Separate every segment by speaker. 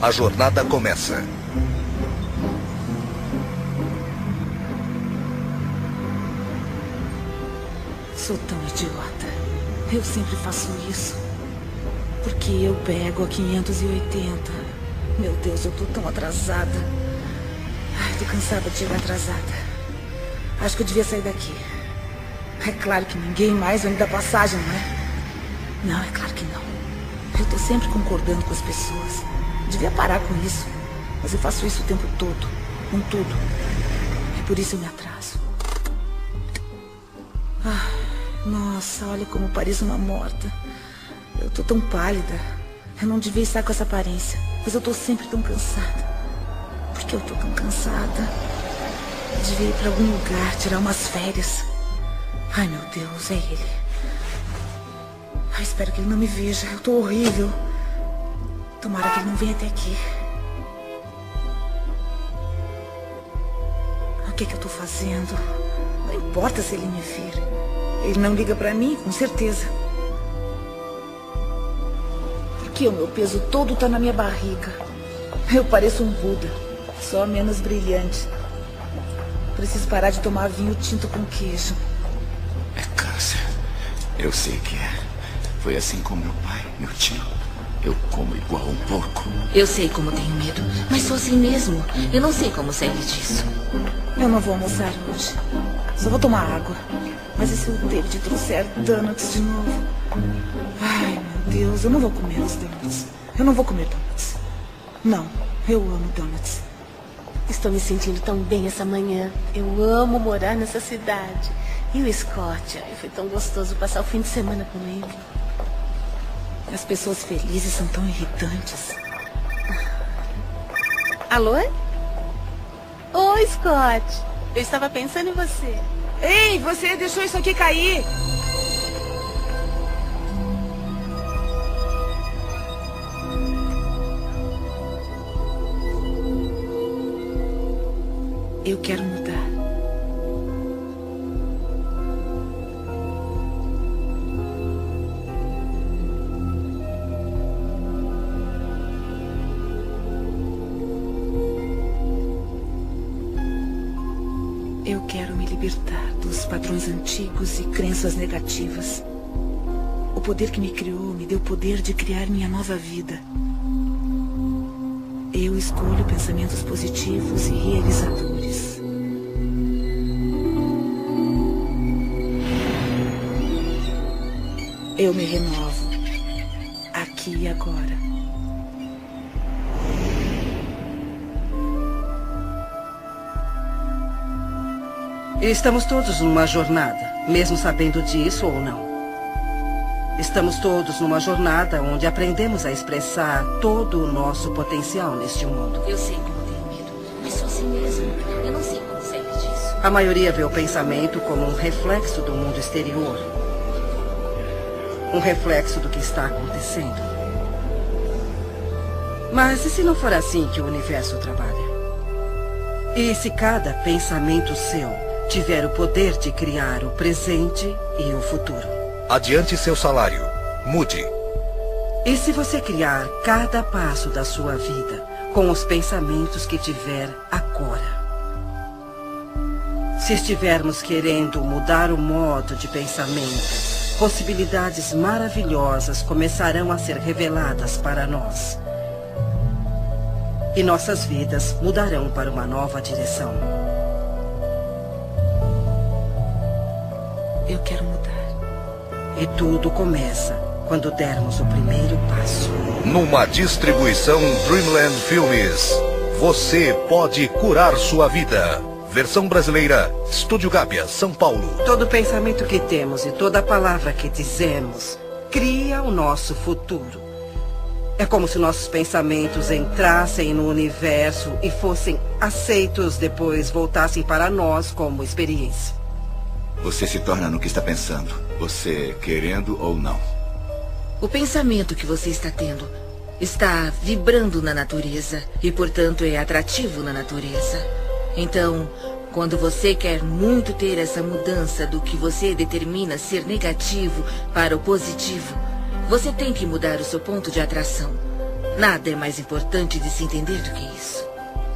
Speaker 1: A jornada começa.
Speaker 2: Sou tão idiota. Eu sempre faço isso. Porque eu pego a 580. Meu Deus, eu tô tão atrasada. Ai, tô cansada de chegar atrasada. Acho que eu devia sair daqui. É claro que ninguém mais vai me dar passagem, não é? Não, é claro que não. Eu tô sempre concordando com as pessoas. Devia parar com isso. Mas eu faço isso o tempo todo. Com tudo. E por isso eu me atraso. Ah, nossa, olha como pareço uma morta. Eu tô tão pálida. Eu não devia estar com essa aparência. Mas eu tô sempre tão cansada. Por que eu tô tão cansada? Eu devia ir pra algum lugar, tirar umas férias. Ai, meu Deus, é ele. Ai, espero que ele não me veja. Eu tô horrível. Tomara que ele não venha até aqui. O que eu tô fazendo? Não importa se ele me vir. Ele não liga pra mim, com certeza. Porque o meu peso todo tá na minha barriga. Eu pareço um Buda, só menos brilhante. Preciso parar de tomar vinho tinto com queijo.
Speaker 3: É câncer. Eu sei que é. Foi assim com meu pai, meu tio. Eu como igual um porco.
Speaker 4: Eu sei como tenho medo, mas sou assim mesmo. Eu não sei como sair disso.
Speaker 2: Eu não vou almoçar hoje. Só vou tomar água. Mas e se o David trouxer donuts de novo? Ai, meu Deus, eu não vou comer os donuts. Eu não vou comer donuts. Não, eu amo donuts.
Speaker 5: Estou me sentindo tão bem essa manhã. Eu amo morar nessa cidade. E o Scott? Ai, foi tão gostoso passar o fim de semana com ele.
Speaker 2: As pessoas felizes são tão irritantes.
Speaker 5: Alô? Oi, Scott. Eu estava pensando em você.
Speaker 2: Ei, você deixou isso aqui cair. Eu quero mudar. Eu quero me libertar dos padrões antigos e crenças negativas. O poder que me criou me deu o poder de criar minha nova vida. Eu escolho pensamentos positivos e realizadores. Eu me renovo, aqui e agora.
Speaker 6: Estamos todos numa jornada, mesmo sabendo disso ou não. Estamos todos numa jornada onde aprendemos a expressar todo o nosso potencial neste mundo.
Speaker 4: Eu sei como tenho medo, mas sou assim mesmo. Eu não sei como sair disso.
Speaker 6: A maioria vê o pensamento como um reflexo do mundo exterior. Um reflexo do que está acontecendo. Mas e se não for assim que o universo trabalha? E se cada pensamento seu tiver o poder de criar o presente e o futuro?
Speaker 1: Adiante seu salário. Mude.
Speaker 6: E se você criar cada passo da sua vida com os pensamentos que tiver agora? Se estivermos querendo mudar o modo de pensamento, possibilidades maravilhosas começarão a ser reveladas para nós. E nossas vidas mudarão para uma nova direção.
Speaker 2: Eu quero mudar.
Speaker 6: E tudo começa quando dermos o primeiro passo.
Speaker 1: Numa distribuição Dreamland Filmes. Você pode curar sua vida. Versão brasileira, Estúdio Gábia, São Paulo.
Speaker 6: Todo pensamento que temos e toda palavra que dizemos cria o nosso futuro. É como se nossos pensamentos entrassem no universo e fossem aceitos, depois voltassem para nós como experiência.
Speaker 3: Você se torna no que está pensando, você querendo ou não.
Speaker 4: O pensamento que você está tendo está vibrando na natureza e, portanto, é atrativo na natureza. Então, quando você quer muito ter essa mudança do que você determina ser negativo para o positivo, Você tem que mudar o seu ponto de atração. Nada é mais importante de se entender do que isso.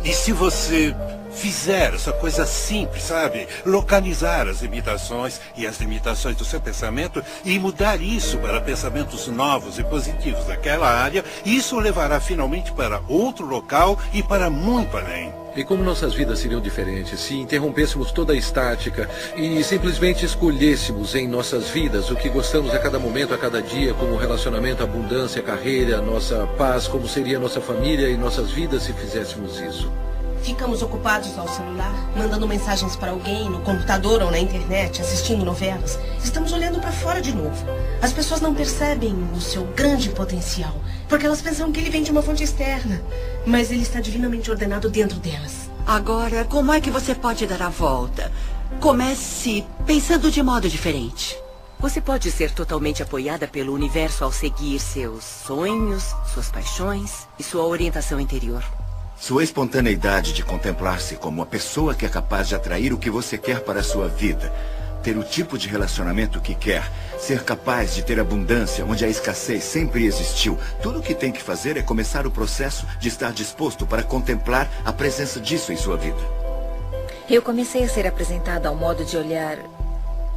Speaker 7: E se você fizer essa coisa simples, sabe? Localizar as limitações e as limitações do seu pensamento e mudar isso para pensamentos novos e positivos daquela área, isso o levará finalmente para outro local e para muito além.
Speaker 8: E como nossas vidas seriam diferentes se interrompêssemos toda a estática e simplesmente escolhêssemos em nossas vidas o que gostamos a cada momento, a cada dia, como relacionamento, abundância, carreira, nossa paz, como seria nossa família e nossas vidas se fizéssemos isso?
Speaker 9: Ficamos ocupados ao celular, mandando mensagens para alguém, no computador ou na internet, assistindo novelas. Estamos olhando para fora de novo. As pessoas não percebem o seu grande potencial, porque elas pensam que ele vem de uma fonte externa. Mas ele está divinamente ordenado dentro delas.
Speaker 10: Agora, como é que você pode dar a volta? Comece pensando de modo diferente.
Speaker 11: Você pode ser totalmente apoiada pelo universo ao seguir seus sonhos, suas paixões e sua orientação interior.
Speaker 3: Sua espontaneidade de contemplar-se como uma pessoa que é capaz de atrair o que você quer para a sua vida, ter o tipo de relacionamento que quer, ser capaz de ter abundância onde a escassez sempre existiu. Tudo o que tem que fazer é começar o processo de estar disposto para contemplar a presença disso em sua vida.
Speaker 12: Eu comecei a ser apresentada a um modo de olhar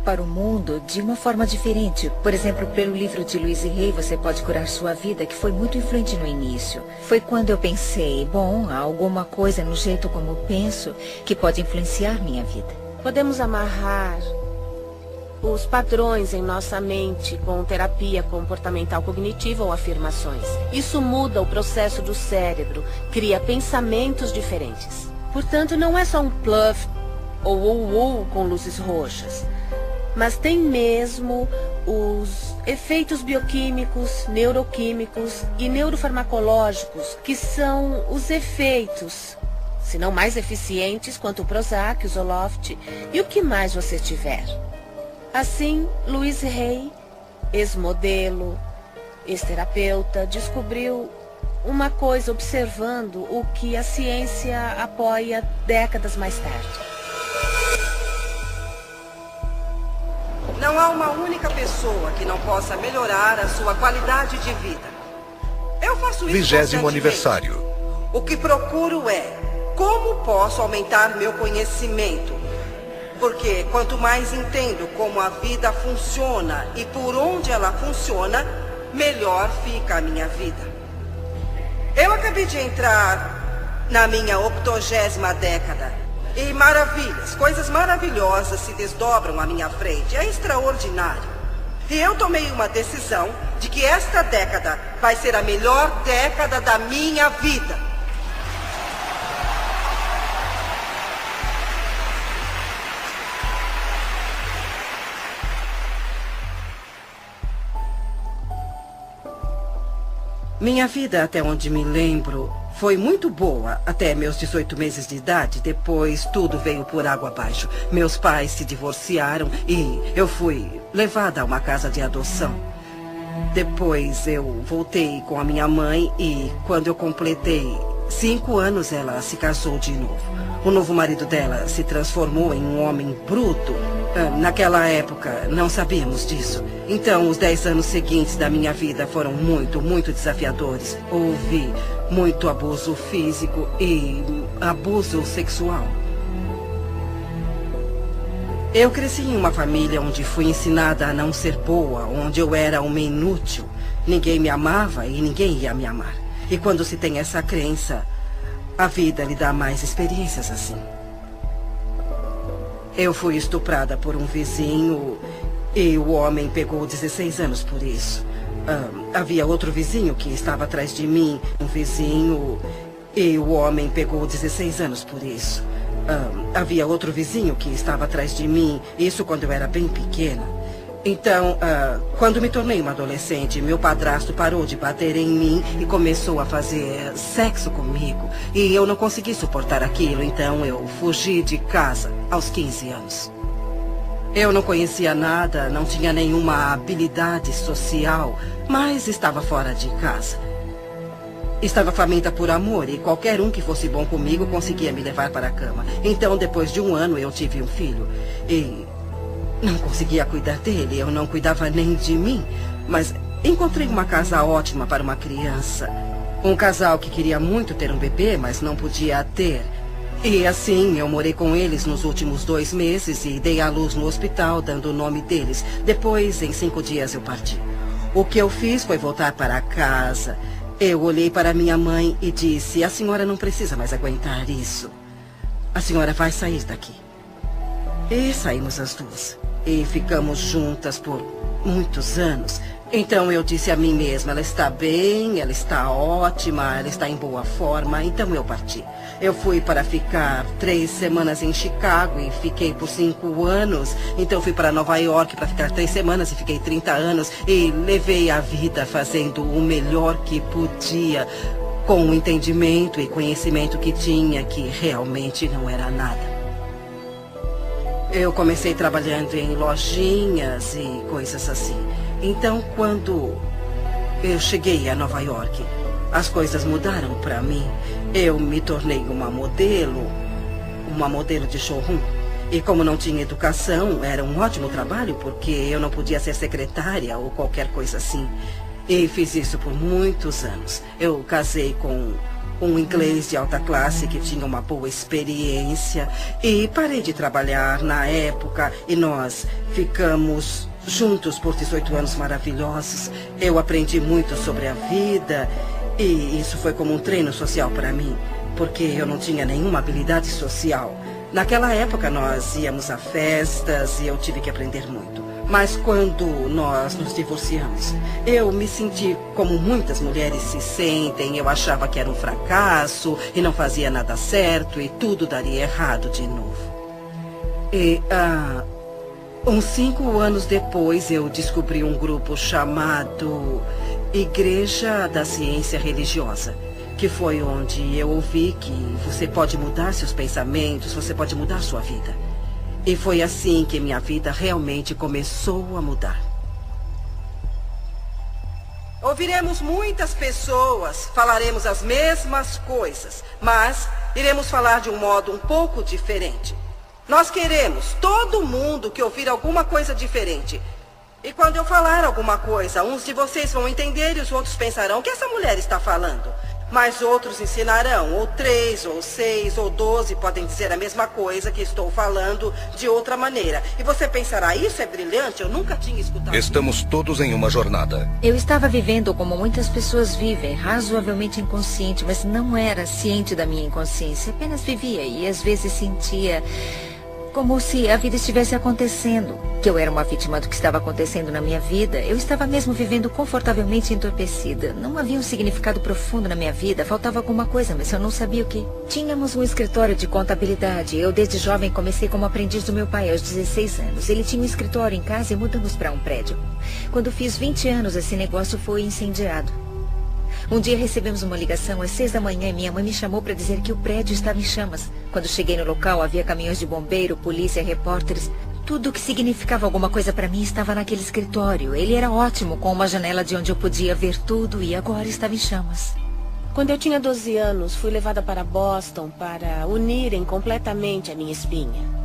Speaker 12: para o mundo de uma forma diferente. Por exemplo, pelo livro de Louise Hay, Você Pode Curar Sua Vida, que foi muito influente no início. Foi quando eu pensei, bom, há alguma coisa no jeito como eu penso que pode influenciar minha vida.
Speaker 5: Podemos amarrar os padrões em nossa mente com terapia comportamental cognitiva ou afirmações. Isso muda o processo do cérebro, cria pensamentos diferentes. Portanto, não é só um bluff ou com luzes roxas, mas tem mesmo os efeitos bioquímicos, neuroquímicos e neurofarmacológicos, que são os efeitos, se não mais eficientes, quanto o Prozac, o Zoloft e o que mais você tiver. Assim, Louise Hay, ex-modelo, ex-terapeuta, descobriu uma coisa observando o que a ciência apoia décadas mais tarde.
Speaker 6: Não há uma única pessoa que não possa melhorar a sua qualidade de vida. Eu faço isso
Speaker 1: 20º aniversário.
Speaker 6: O que procuro é como posso aumentar meu conhecimento. Porque quanto mais entendo como a vida funciona e por onde ela funciona, melhor fica a minha vida. Eu acabei de entrar na minha 80ª década. E maravilhas, coisas maravilhosas se desdobram à minha frente. É extraordinário. E eu tomei uma decisão de que esta década vai ser a melhor década da minha vida. Minha vida, até onde me lembro, foi muito boa até meus 18 meses de idade. Depois tudo veio por água abaixo. Meus pais se divorciaram e eu fui levada a uma casa de adoção. Depois eu voltei com a minha mãe e quando eu completei 5 anos ela se casou de novo. O novo marido dela se transformou em um homem bruto. Naquela época não sabíamos disso. Então os 10 anos seguintes da minha vida foram muito, muito desafiadores. Houve muito abuso físico e abuso sexual. Eu cresci em uma família onde fui ensinada a não ser boa, onde eu era uma inútil. Ninguém me amava e ninguém ia me amar. E quando se tem essa crença, a vida lhe dá mais experiências assim. Eu fui estuprada por um vizinho e o homem pegou 16 anos por isso. Havia outro vizinho que estava atrás de mim, um vizinho, e o homem pegou 16 anos por isso. Havia outro vizinho que estava atrás de mim, isso quando eu era bem pequena. Então, quando me tornei uma adolescente, meu padrasto parou de bater em mim e começou a fazer sexo comigo. E eu não consegui suportar aquilo, então eu fugi de casa aos 15 anos. Eu não conhecia nada, não tinha nenhuma habilidade social, mas estava fora de casa. Estava faminta por amor e qualquer um que fosse bom comigo conseguia me levar para a cama. Então, depois de 1 ano, eu tive um filho e não conseguia cuidar dele, eu não cuidava nem de mim. Mas encontrei uma casa ótima para uma criança. Um casal que queria muito ter um bebê, mas não podia ter. E assim, eu morei com eles nos últimos 2 meses e dei à luz no hospital, dando o nome deles. Depois, em 5 dias, eu parti. O que eu fiz foi voltar para casa. Eu olhei para minha mãe e disse: a senhora não precisa mais aguentar isso. A senhora vai sair daqui. E saímos as duas. E ficamos juntas por muitos anos. Então eu disse a mim mesma: ela está bem, ela está ótima, ela está em boa forma. Então eu parti. Eu fui para ficar 3 semanas em Chicago e fiquei por 5 anos. Então fui para Nova York para ficar 3 semanas e fiquei 30 anos. E levei a vida fazendo o melhor que podia, com o entendimento e conhecimento que tinha, que realmente não era nada. Eu comecei trabalhando em lojinhas e coisas assim. Então, quando eu cheguei a Nova York, as coisas mudaram para mim. Eu me tornei uma modelo de showroom. E como não tinha educação, era um ótimo trabalho, porque eu não podia ser secretária ou qualquer coisa assim. E fiz isso por muitos anos. Eu casei com um inglês de alta classe que tinha uma boa experiência. E parei de trabalhar na época e nós ficamos juntos por 18 anos maravilhosos. Eu aprendi muito sobre a vida e isso foi como um treino social para mim, porque eu não tinha nenhuma habilidade social. Naquela época nós íamos a festas e eu tive que aprender muito. Mas quando nós nos divorciamos, eu me senti como muitas mulheres se sentem. Eu achava que era um fracasso e não fazia nada certo e tudo daria errado de novo. E uns 5 anos depois eu descobri um grupo chamado Igreja da Ciência Religiosa, que foi onde eu ouvi que você pode mudar seus pensamentos, você pode mudar sua vida. E foi assim que minha vida realmente começou a mudar. Ouviremos muitas pessoas, falaremos as mesmas coisas, mas iremos falar de um modo um pouco diferente. Nós queremos todo mundo que ouvir alguma coisa diferente. E quando eu falar alguma coisa, uns de vocês vão entender e os outros pensarão: o que essa mulher está falando? Mas outros ensinarão, ou 3, ou 6, ou 12 podem dizer a mesma coisa que estou falando de outra maneira. E você pensará: isso é brilhante, eu nunca tinha escutado.
Speaker 1: Estamos todos em uma jornada.
Speaker 12: Eu estava vivendo como muitas pessoas vivem, razoavelmente inconsciente, mas não era ciente da minha inconsciência. Apenas vivia e às vezes sentia como se a vida estivesse acontecendo, que eu era uma vítima do que estava acontecendo na minha vida. Eu estava mesmo vivendo confortavelmente entorpecida. Não havia um significado profundo na minha vida, faltava alguma coisa, mas eu não sabia o que. Tínhamos um escritório de contabilidade. Eu, desde jovem, comecei como aprendiz do meu pai aos 16 anos. Ele tinha um escritório em casa e mudamos para um prédio. Quando fiz 20 anos, esse negócio foi incendiado. Um dia recebemos uma ligação às 6 da manhã e minha mãe me chamou para dizer que o prédio estava em chamas. Quando cheguei no local, havia caminhões de bombeiro, polícia, repórteres. Tudo que significava alguma coisa para mim estava naquele escritório. Ele era ótimo, com uma janela de onde eu podia ver tudo, e agora estava em chamas.
Speaker 5: Quando eu tinha 12 anos, fui levada para Boston para unirem completamente a minha espinha.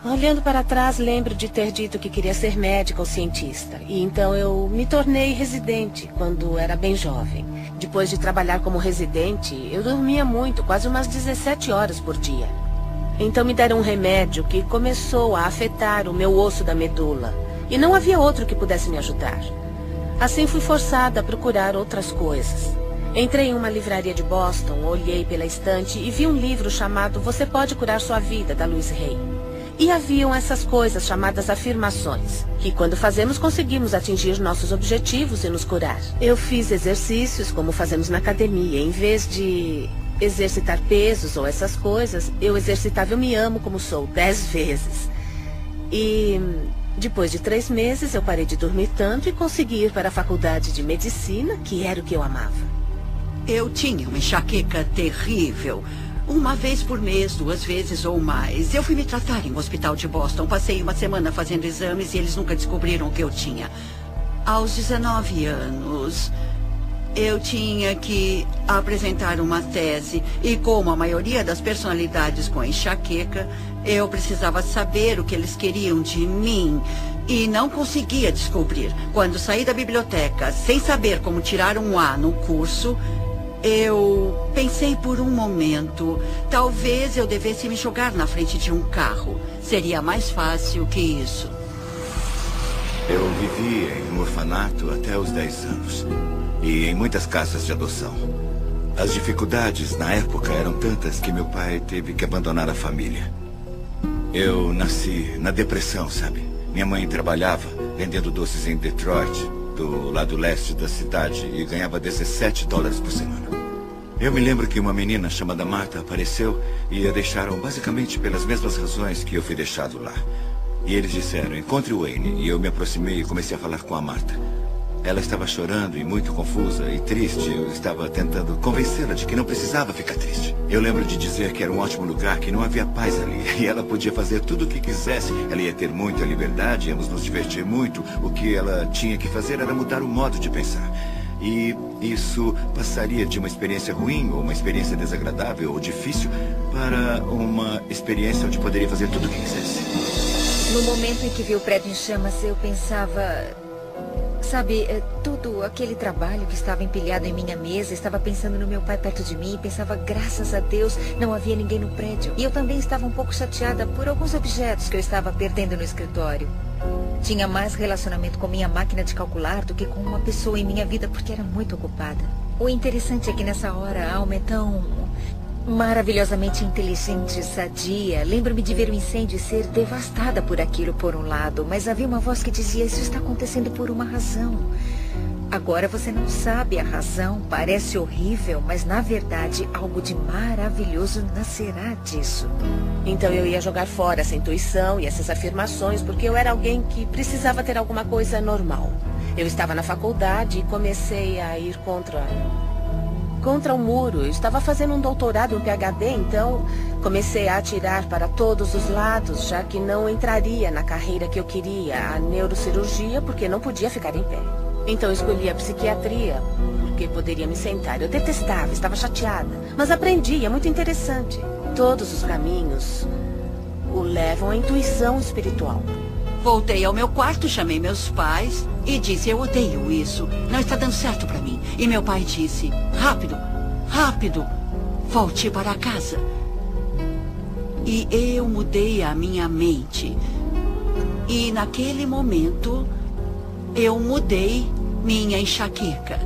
Speaker 5: Olhando para trás, lembro de ter dito que queria ser médica ou cientista. E então eu me tornei residente quando era bem jovem. Depois de trabalhar como residente, eu dormia muito, quase umas 17 horas por dia. Então me deram um remédio que começou a afetar o meu osso da medula. E não havia outro que pudesse me ajudar. Assim fui forçada a procurar outras coisas. Entrei em uma livraria de Boston, olhei pela estante e vi um livro chamado Você Pode Curar Sua Vida, da Louise Hay. E haviam essas coisas chamadas afirmações, que quando fazemos conseguimos atingir nossos objetivos e nos curar. Eu fiz exercícios como fazemos na academia. Em vez de exercitar pesos ou essas coisas, eu exercitava Eu Me Amo Como Sou 10 vezes. E depois de 3 meses eu parei de dormir tanto e consegui ir para a faculdade de medicina, que era o que eu amava.
Speaker 10: Eu tinha uma enxaqueca terrível. 1 vez por mês, 2 vezes ou mais. Eu fui me tratar em um hospital de Boston. Passei 1 semana fazendo exames e eles nunca descobriram o que eu tinha. Aos 19 anos, Eu tinha que apresentar uma tese e, como a maioria das personalidades com enxaqueca, eu precisava saber o que eles queriam de mim e não conseguia descobrir. Quando saí da biblioteca sem saber como tirar um A no curso, eu pensei por um momento, talvez eu devesse me jogar na frente de um carro. Seria mais fácil que isso.
Speaker 3: Eu vivi em um orfanato até os 10 anos. E em muitas casas de adoção. As dificuldades na época eram tantas que meu pai teve que abandonar a família. Eu nasci na depressão, sabe? Minha mãe trabalhava vendendo doces em Detroit, do lado leste da cidade, e ganhava $17 por semana. Eu me lembro que uma menina chamada Marta apareceu e a deixaram basicamente pelas mesmas razões que eu fui deixado lá. E eles disseram, encontre o Wayne. E eu me aproximei e comecei a falar com a Marta. Ela estava chorando e muito confusa e triste. Eu estava tentando convencê-la de que não precisava ficar triste. Eu lembro de dizer que era um ótimo lugar, que não havia paz ali. E ela podia fazer tudo o que quisesse. Ela ia ter muita liberdade, íamos nos divertir muito. O que ela tinha que fazer era mudar o modo de pensar. E isso passaria de uma experiência ruim, ou uma experiência desagradável, ou difícil, para uma experiência onde poderia fazer tudo o que quisesse.
Speaker 12: No momento em que vi o prédio em chamas, eu pensava... Sabe, todo aquele trabalho que estava empilhado em minha mesa, estava pensando no meu pai perto de mim, pensava, graças a Deus, não havia ninguém no prédio. E eu também estava um pouco chateada por alguns objetos que eu estava perdendo no escritório. Tinha mais relacionamento com minha máquina de calcular do que com uma pessoa em minha vida, porque era muito ocupada. O interessante é que nessa hora a alma é tão... maravilhosamente inteligente e sadia. Lembro-me de ver o incêndio e ser devastada por aquilo por um lado, mas havia uma voz que dizia, isso está acontecendo por uma razão. Agora você não sabe a razão, parece horrível, mas na verdade algo de maravilhoso nascerá disso.
Speaker 5: Então eu ia jogar fora essa intuição e essas afirmações, porque eu era alguém que precisava ter alguma coisa normal. Eu estava na faculdade e comecei a ir contra o muro. Eu estava fazendo um doutorado, um PhD, então comecei a atirar para todos os lados, já que não entraria na carreira que eu queria, a neurocirurgia, porque não podia ficar em pé. Então eu escolhi a psiquiatria, porque poderia me sentar. Eu detestava, estava chateada, mas aprendi, é muito interessante. Todos os caminhos o levam à intuição espiritual.
Speaker 10: Voltei ao meu quarto, chamei meus pais e disse, eu odeio isso, não está dando certo para mim. E meu pai disse, rápido, rápido, volte para casa. E eu mudei a minha mente. E naquele momento, eu mudei minha enxaqueca.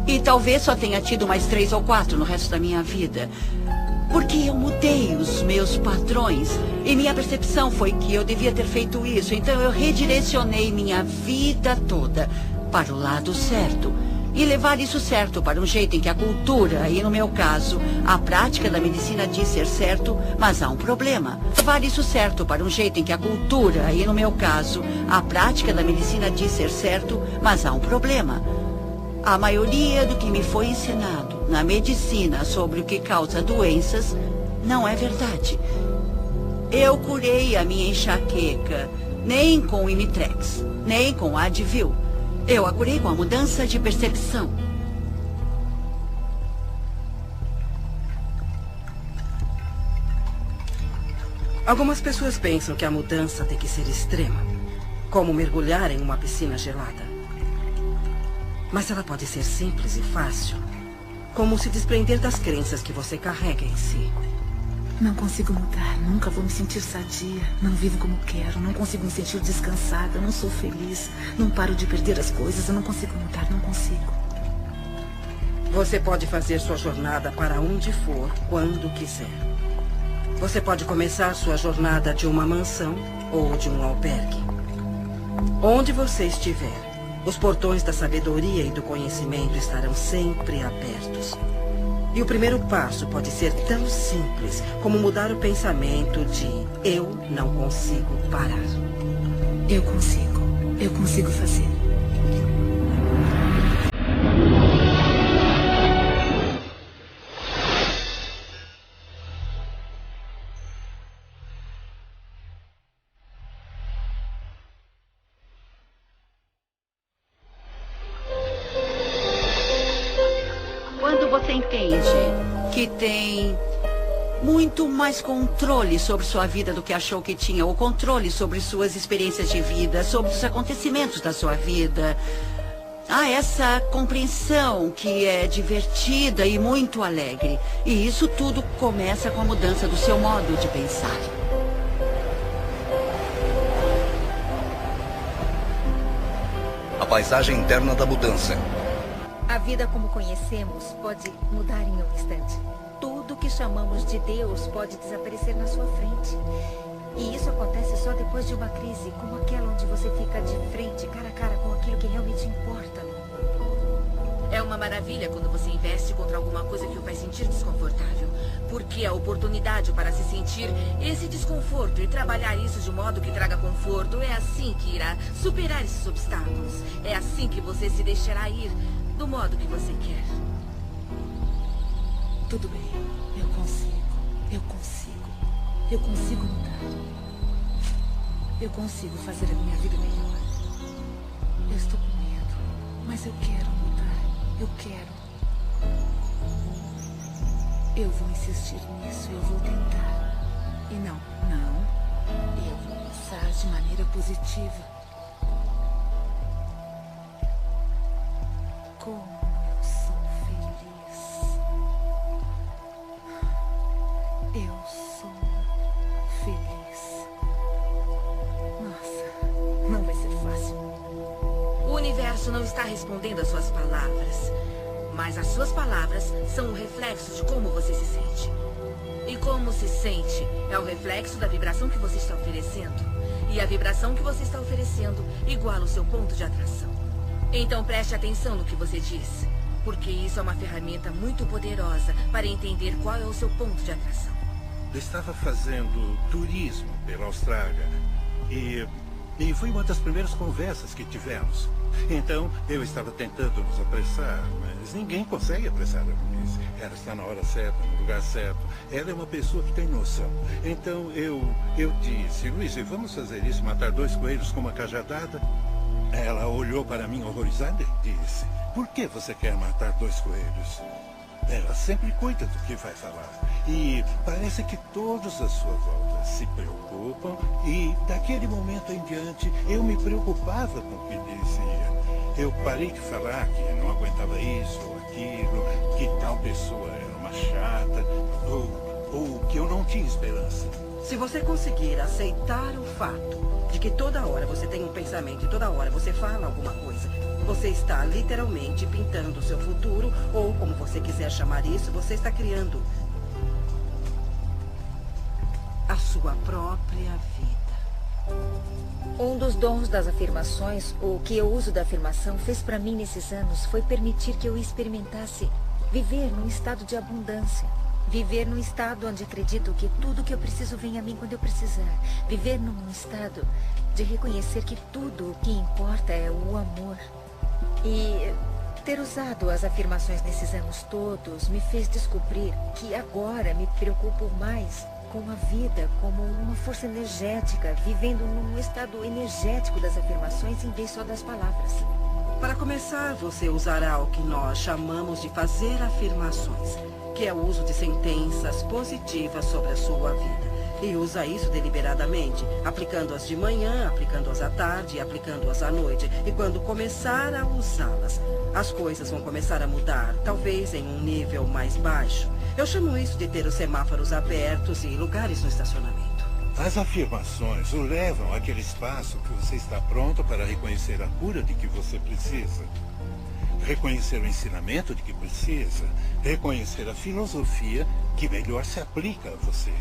Speaker 10: E talvez só tenha tido mais 3 ou 4 no resto da minha vida. Porque eu mudei os meus padrões e minha percepção foi que eu devia ter feito isso. Então eu redirecionei minha vida toda para o lado certo. E levar isso certo para um jeito em que a cultura, e no meu caso, a prática da medicina diz ser certo, mas há um problema. Levar isso certo para um jeito em que a cultura, e no meu caso, a prática da medicina diz ser certo, mas há um problema. A maioria do que me foi ensinado na medicina sobre o que causa doenças não é verdade. Eu curei a minha enxaqueca nem com o Imitrex, nem com Advil. Eu a curei com a mudança de percepção.
Speaker 6: Algumas pessoas pensam que a mudança tem que ser extrema, como mergulhar em uma piscina gelada. Mas ela pode ser simples e fácil, como se desprender das crenças que você carrega em si.
Speaker 2: Não consigo mudar, nunca vou me sentir sadia. Não vivo como quero, não consigo me sentir descansada, não sou feliz. Não paro de perder as coisas, eu não consigo mudar, não consigo.
Speaker 6: Você pode fazer sua jornada para onde for, quando quiser. Você pode começar sua jornada de uma mansão ou de um albergue. Onde você estiver, os portões da sabedoria e do conhecimento estarão sempre abertos. E o primeiro passo pode ser tão simples como mudar o pensamento de eu não consigo parar.
Speaker 2: Eu consigo fazer.
Speaker 10: você entende que tem muito mais controle sobre sua vida do que achou que tinha, ou controle sobre suas experiências de vida, sobre os acontecimentos da sua vida. Há essa compreensão que é divertida e muito alegre. E isso tudo começa com a mudança do seu modo de pensar.
Speaker 1: A paisagem interna da mudança.
Speaker 12: A vida como conhecemos pode mudar em um instante. Tudo que chamamos de Deus pode desaparecer na sua frente. E isso acontece só depois de uma crise, como aquela onde você fica de frente, cara a cara, com aquilo que realmente importa.
Speaker 4: É uma maravilha quando você investe contra alguma coisa que o faz sentir desconfortável. Porque a oportunidade para se sentir esse desconforto e trabalhar isso de modo que traga conforto é assim que irá superar esses obstáculos. É assim que você se deixará ir do modo que você quer.
Speaker 2: Tudo bem, eu consigo mudar. Eu consigo fazer a minha vida melhor. Eu estou com medo, mas eu quero mudar. Eu quero. Eu vou insistir nisso, eu vou tentar. E não. Eu vou pensar de maneira positiva. Como eu sou feliz. Eu sou feliz. Nossa, não vai ser fácil.
Speaker 4: O universo não está respondendo às suas palavras. Mas as suas palavras são o reflexo de como você se sente. E como se sente é o reflexo da vibração que você está oferecendo. E a vibração que você está oferecendo iguala o seu ponto de atração. Então preste atenção no que você diz. Porque isso é uma ferramenta muito poderosa para entender qual é o seu ponto de atração.
Speaker 7: Eu estava fazendo turismo pela Austrália. E foi uma das primeiras conversas que tivemos. Então, eu estava tentando nos apressar, mas ninguém consegue apressar a Louise. Ela está na hora certa, no lugar certo. Ela é uma pessoa que tem noção. Então, eu disse, Louise, vamos fazer isso, matar 2 coelhos com uma cajadada? Ela olhou para mim horrorizada e disse, por que você quer matar 2 coelhos? Ela sempre cuida do que vai falar. E parece que todos à sua volta se preocupam. E daquele momento em diante, eu me preocupava com o que dizia. Eu parei de falar que não aguentava isso ou aquilo, que tal pessoa era uma chata, ou que eu não tinha esperança.
Speaker 6: Se você conseguir aceitar o fato de que toda hora você tem um pensamento e toda hora você fala alguma coisa, você está literalmente pintando o seu futuro, ou como você quiser chamar isso, você está criando a sua própria vida.
Speaker 12: Um dos dons das afirmações, o que eu uso da afirmação, fez para mim nesses anos, foi permitir que eu experimentasse viver num estado de abundância. Viver num estado onde acredito que tudo que eu preciso vem a mim quando eu precisar. Viver num estado de reconhecer que tudo o que importa é o amor. E ter usado as afirmações nesses anos todos me fez descobrir que agora me preocupo mais com a vida como uma força energética, vivendo num estado energético das afirmações em vez só das palavras.
Speaker 6: Para começar, você usará o que nós chamamos de fazer afirmações, que é o uso de sentenças positivas sobre a sua vida. E usa isso deliberadamente, aplicando-as de manhã, aplicando-as à tarde, aplicando-as à noite. E quando começar a usá-las, as coisas vão começar a mudar, talvez em um nível mais baixo. Eu chamo isso de ter os semáforos abertos e lugares no estacionamento.
Speaker 7: As afirmações o levam àquele espaço que você está pronto para reconhecer a cura de que você precisa. Reconhecer o ensinamento de que precisa. Reconhecer a filosofia que melhor se aplica a você.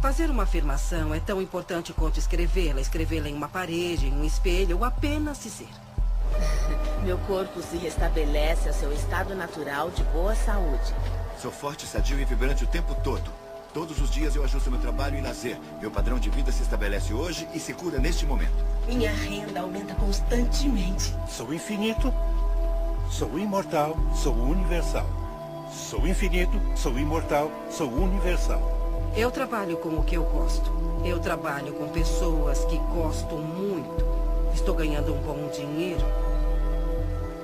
Speaker 6: Fazer uma afirmação é tão importante quanto escrevê-la em uma parede, em um espelho ou apenas dizer.
Speaker 5: Meu corpo se restabelece ao seu estado natural de boa saúde.
Speaker 3: Sou forte, sadio e vibrante o tempo todo. Todos os dias eu ajusto meu trabalho e lazer. Meu padrão de vida se estabelece hoje e se cura neste momento.
Speaker 9: Minha renda aumenta constantemente.
Speaker 7: Sou infinito, sou imortal, sou universal. Sou infinito, sou imortal, sou universal.
Speaker 6: Eu trabalho com o que eu gosto. Eu trabalho com pessoas que gosto muito. Estou ganhando um bom dinheiro.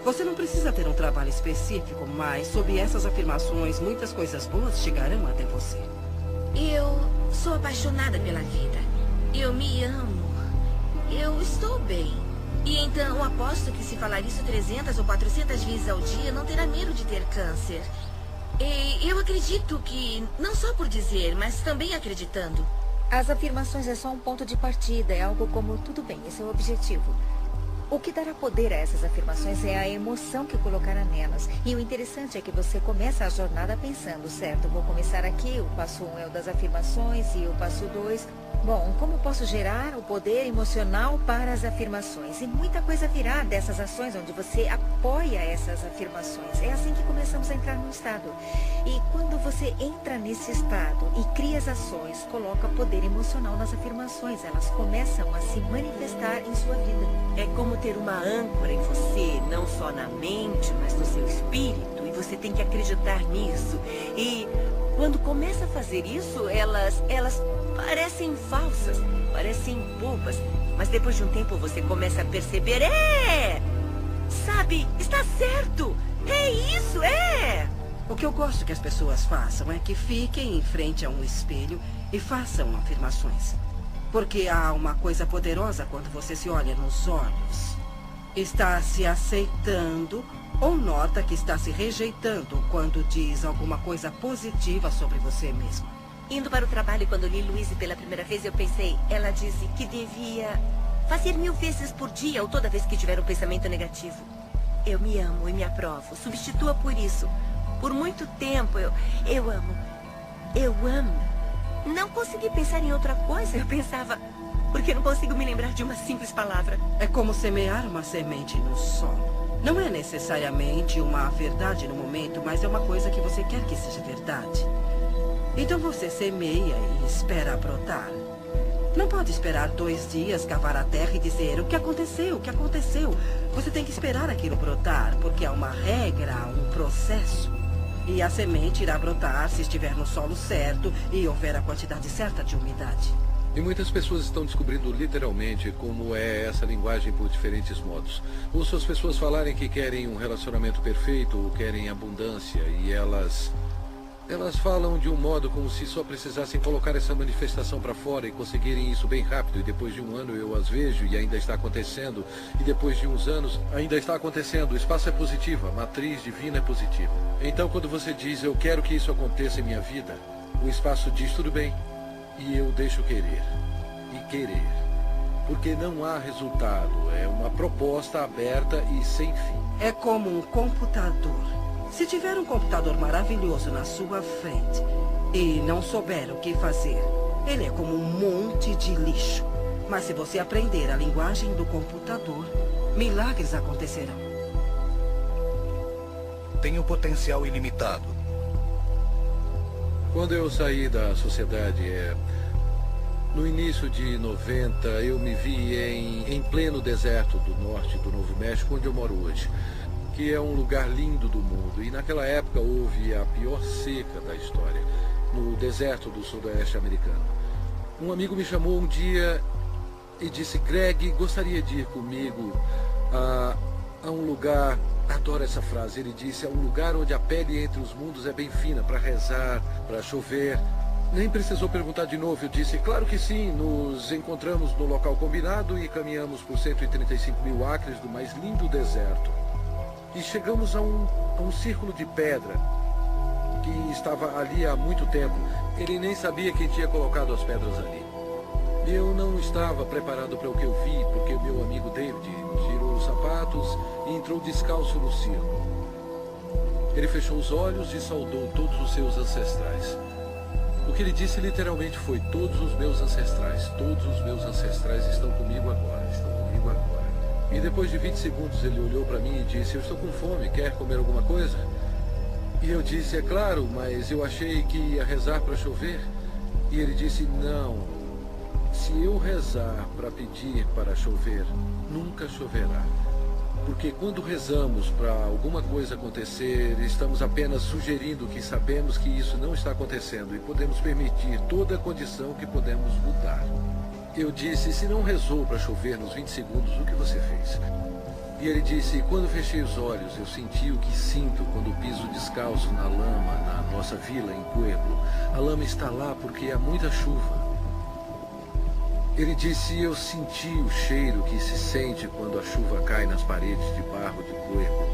Speaker 6: Você não precisa ter um trabalho específico, mas sob essas afirmações, muitas coisas boas chegarão até você.
Speaker 4: Eu sou apaixonada pela vida. Eu me amo. Eu estou bem. E então aposto que se falar isso 300 ou 400 vezes ao dia, não terá medo de ter câncer. E eu acredito que, não só por dizer, mas também acreditando.
Speaker 12: As afirmações é só um ponto de partida, é algo como tudo bem, esse é o objetivo. O que dará poder a essas afirmações é a emoção que colocará nelas. E o interessante é que você começa a jornada pensando, certo, vou começar aqui, o passo 1 é o das afirmações e o passo 2... Bom, como posso gerar o poder emocional para as afirmações? E muita coisa virá dessas ações onde você apoia essas afirmações. É assim que começamos a entrar no estado. E quando você entra nesse estado e cria as ações, coloca poder emocional nas afirmações. Elas começam a se manifestar em sua vida.
Speaker 11: É como ter uma âncora em você, não só na mente, mas no seu espírito. E você tem que acreditar nisso. E quando começa a fazer isso, elas parecem falsas, parecem bobas. Mas depois de um tempo você começa a perceber, sabe, está certo, é isso,
Speaker 6: O que eu gosto que as pessoas façam é que fiquem em frente a um espelho e façam afirmações. Porque há uma coisa poderosa quando você se olha nos olhos. Está se aceitando ou nota que está se rejeitando quando diz alguma coisa positiva sobre você mesmo.
Speaker 11: Indo para o trabalho, quando li Louise pela primeira vez, eu pensei, ela disse que devia fazer 1000 vezes por dia ou toda vez que tiver um pensamento negativo. Eu me amo e me aprovo. Substitua por isso. Por muito tempo eu amo. Eu amo. Não consegui pensar em outra coisa. Eu pensava, porque não consigo me lembrar de uma simples palavra.
Speaker 6: É como semear uma semente no solo. Não é necessariamente uma verdade no momento, mas é uma coisa que você quer que seja verdade. Então você semeia e espera brotar. Não pode esperar 2 dias, cavar a terra e dizer o que aconteceu, o que aconteceu. Você tem que esperar aquilo brotar, porque há uma regra, há um processo. E a semente irá brotar se estiver no solo certo e houver a quantidade certa de umidade.
Speaker 8: E muitas pessoas estão descobrindo literalmente como é essa linguagem por diferentes modos. Ouço as pessoas falarem que querem um relacionamento perfeito ou querem abundância e elas falam de um modo como se só precisassem colocar essa manifestação para fora e conseguirem isso bem rápido. E depois de um ano eu as vejo e ainda está acontecendo. E depois de uns anos ainda está acontecendo. O espaço é positivo, a matriz divina é positiva. Então quando você diz, eu quero que isso aconteça em minha vida, o espaço diz, tudo bem. E eu deixo querer. E querer. Porque não há resultado. É uma proposta aberta e sem fim.
Speaker 6: É como um computador. Se tiver um computador maravilhoso na sua frente e não souber o que fazer, ele é como um monte de lixo. Mas se você aprender a linguagem do computador, milagres acontecerão.
Speaker 1: Tenho potencial ilimitado.
Speaker 8: Quando eu saí da sociedade, no início de 90, eu me vi em pleno deserto do norte do Novo México, onde eu moro hoje, que é um lugar lindo do mundo. E naquela época houve a pior seca da história, no deserto do sudoeste americano. Um amigo me chamou um dia e disse, Greg, gostaria de ir comigo a um lugar, adoro essa frase, ele disse, a um lugar onde a pele entre os mundos é bem fina, para rezar, para chover. Nem precisou perguntar de novo, eu disse, claro que sim, nos encontramos no local combinado e caminhamos por 135.000 acres do mais lindo deserto. E chegamos a um círculo de pedra que estava ali há muito tempo. Ele nem sabia quem tinha colocado as pedras ali. Eu não estava preparado para o que eu vi, porque o meu amigo David tirou os sapatos e entrou descalço no círculo. Ele fechou os olhos e saudou todos os seus ancestrais. O que ele disse literalmente foi, todos os meus ancestrais estão comigo agora, E depois de 20 segundos ele olhou para mim e disse, eu estou com fome, quer comer alguma coisa? E eu disse, é claro, mas eu achei que ia rezar para chover. E ele disse, não, se eu rezar para pedir para chover, nunca choverá. Porque quando rezamos para alguma coisa acontecer, estamos apenas sugerindo que sabemos que isso não está acontecendo e podemos permitir toda a condição que podemos mudar. Eu disse, se não rezou para chover nos 20 segundos, o que você fez? E ele disse, quando fechei os olhos, eu senti o que sinto quando piso descalço na lama, na nossa vila em Pueblo. A lama está lá porque há muita chuva. Ele disse, eu senti o cheiro que se sente quando a chuva cai nas paredes de barro de Pueblo.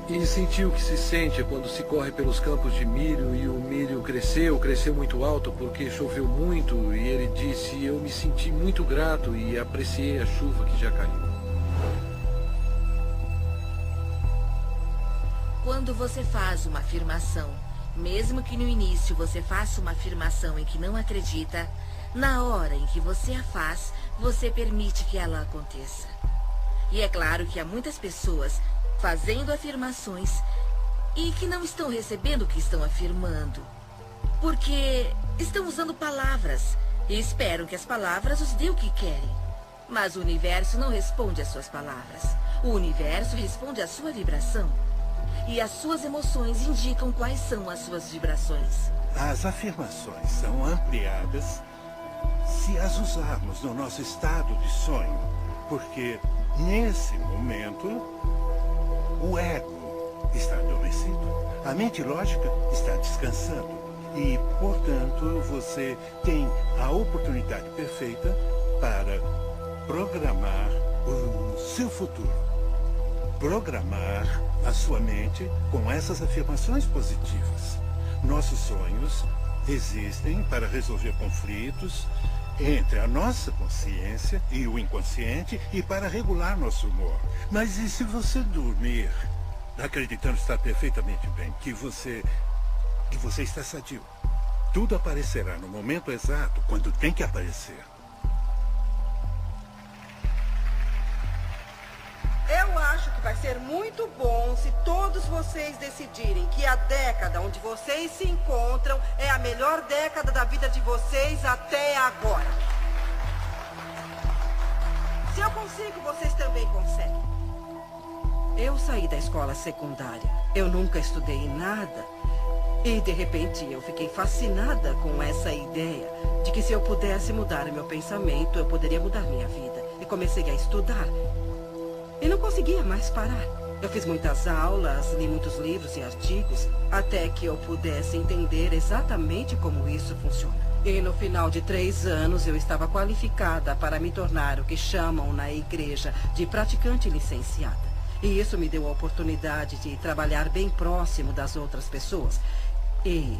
Speaker 8: E senti o que se sente quando se corre pelos campos de milho e o milho cresceu muito alto porque choveu muito. E ele disse, eu me senti muito grato e apreciei a chuva que já caiu.
Speaker 4: Quando você faz uma afirmação, mesmo que no início você faça uma afirmação em que não acredita, na hora em que você a faz, você permite que ela aconteça. E é claro que há muitas pessoas fazendo afirmações e que não estão recebendo o que estão afirmando, porque estão usando palavras e esperam que as palavras os dê o que querem. Mas o universo não responde às suas palavras. O universo responde à sua vibração. E as suas emoções indicam quais são as suas vibrações.
Speaker 7: As afirmações são ampliadas se as usarmos no nosso estado de sonho, porque nesse momento o ego está adormecido, a mente lógica está descansando e, portanto, você tem a oportunidade perfeita para programar o seu futuro, programar a sua mente com essas afirmações positivas. Nossos sonhos existem para resolver conflitos entre a nossa consciência e o inconsciente e para regular nosso humor. Mas e se você dormir acreditando estar perfeitamente bem, que você está sadio? Tudo aparecerá no momento exato, quando tem que aparecer.
Speaker 6: Eu acho que vai ser muito bom se todos vocês decidirem que a década onde vocês se encontram é a melhor década da vida de vocês até agora. Se eu consigo, vocês também conseguem. Eu saí da escola secundária. Eu nunca estudei nada. E, de repente, eu fiquei fascinada com essa ideia de que se eu pudesse mudar o meu pensamento, eu poderia mudar minha vida. E comecei a estudar. E não conseguia mais parar. Eu fiz muitas aulas, li muitos livros e artigos, até que eu pudesse entender exatamente como isso funciona. E no final de 3 anos, eu estava qualificada para me tornar o que chamam na igreja de praticante licenciada. E isso me deu a oportunidade de trabalhar bem próximo das outras pessoas. E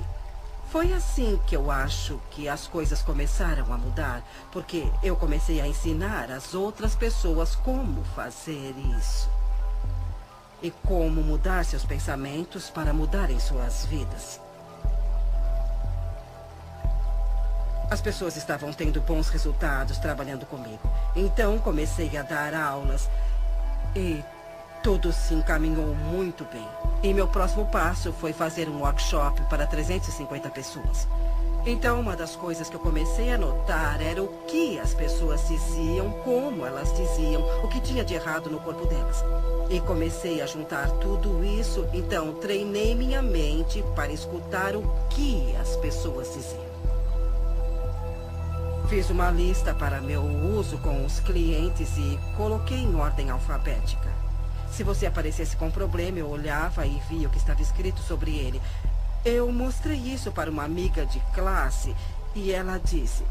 Speaker 6: foi assim que eu acho que as coisas começaram a mudar, porque eu comecei a ensinar as outras pessoas como fazer isso. E como mudar seus pensamentos para mudarem suas vidas. As pessoas estavam tendo bons resultados trabalhando comigo. Então comecei a dar aulas e tudo se encaminhou muito bem. E meu próximo passo foi fazer um workshop para 350 pessoas. Então, uma das coisas que eu comecei a notar era o que as pessoas diziam, como elas diziam, o que tinha de errado no corpo delas. E comecei a juntar tudo isso, então treinei minha mente para escutar o que as pessoas diziam. Fiz uma lista para meu uso com os clientes e coloquei em ordem alfabética. Se você aparecesse com um problema, eu olhava e via o que estava escrito sobre ele. Eu mostrei isso para uma amiga de classe e ela disse: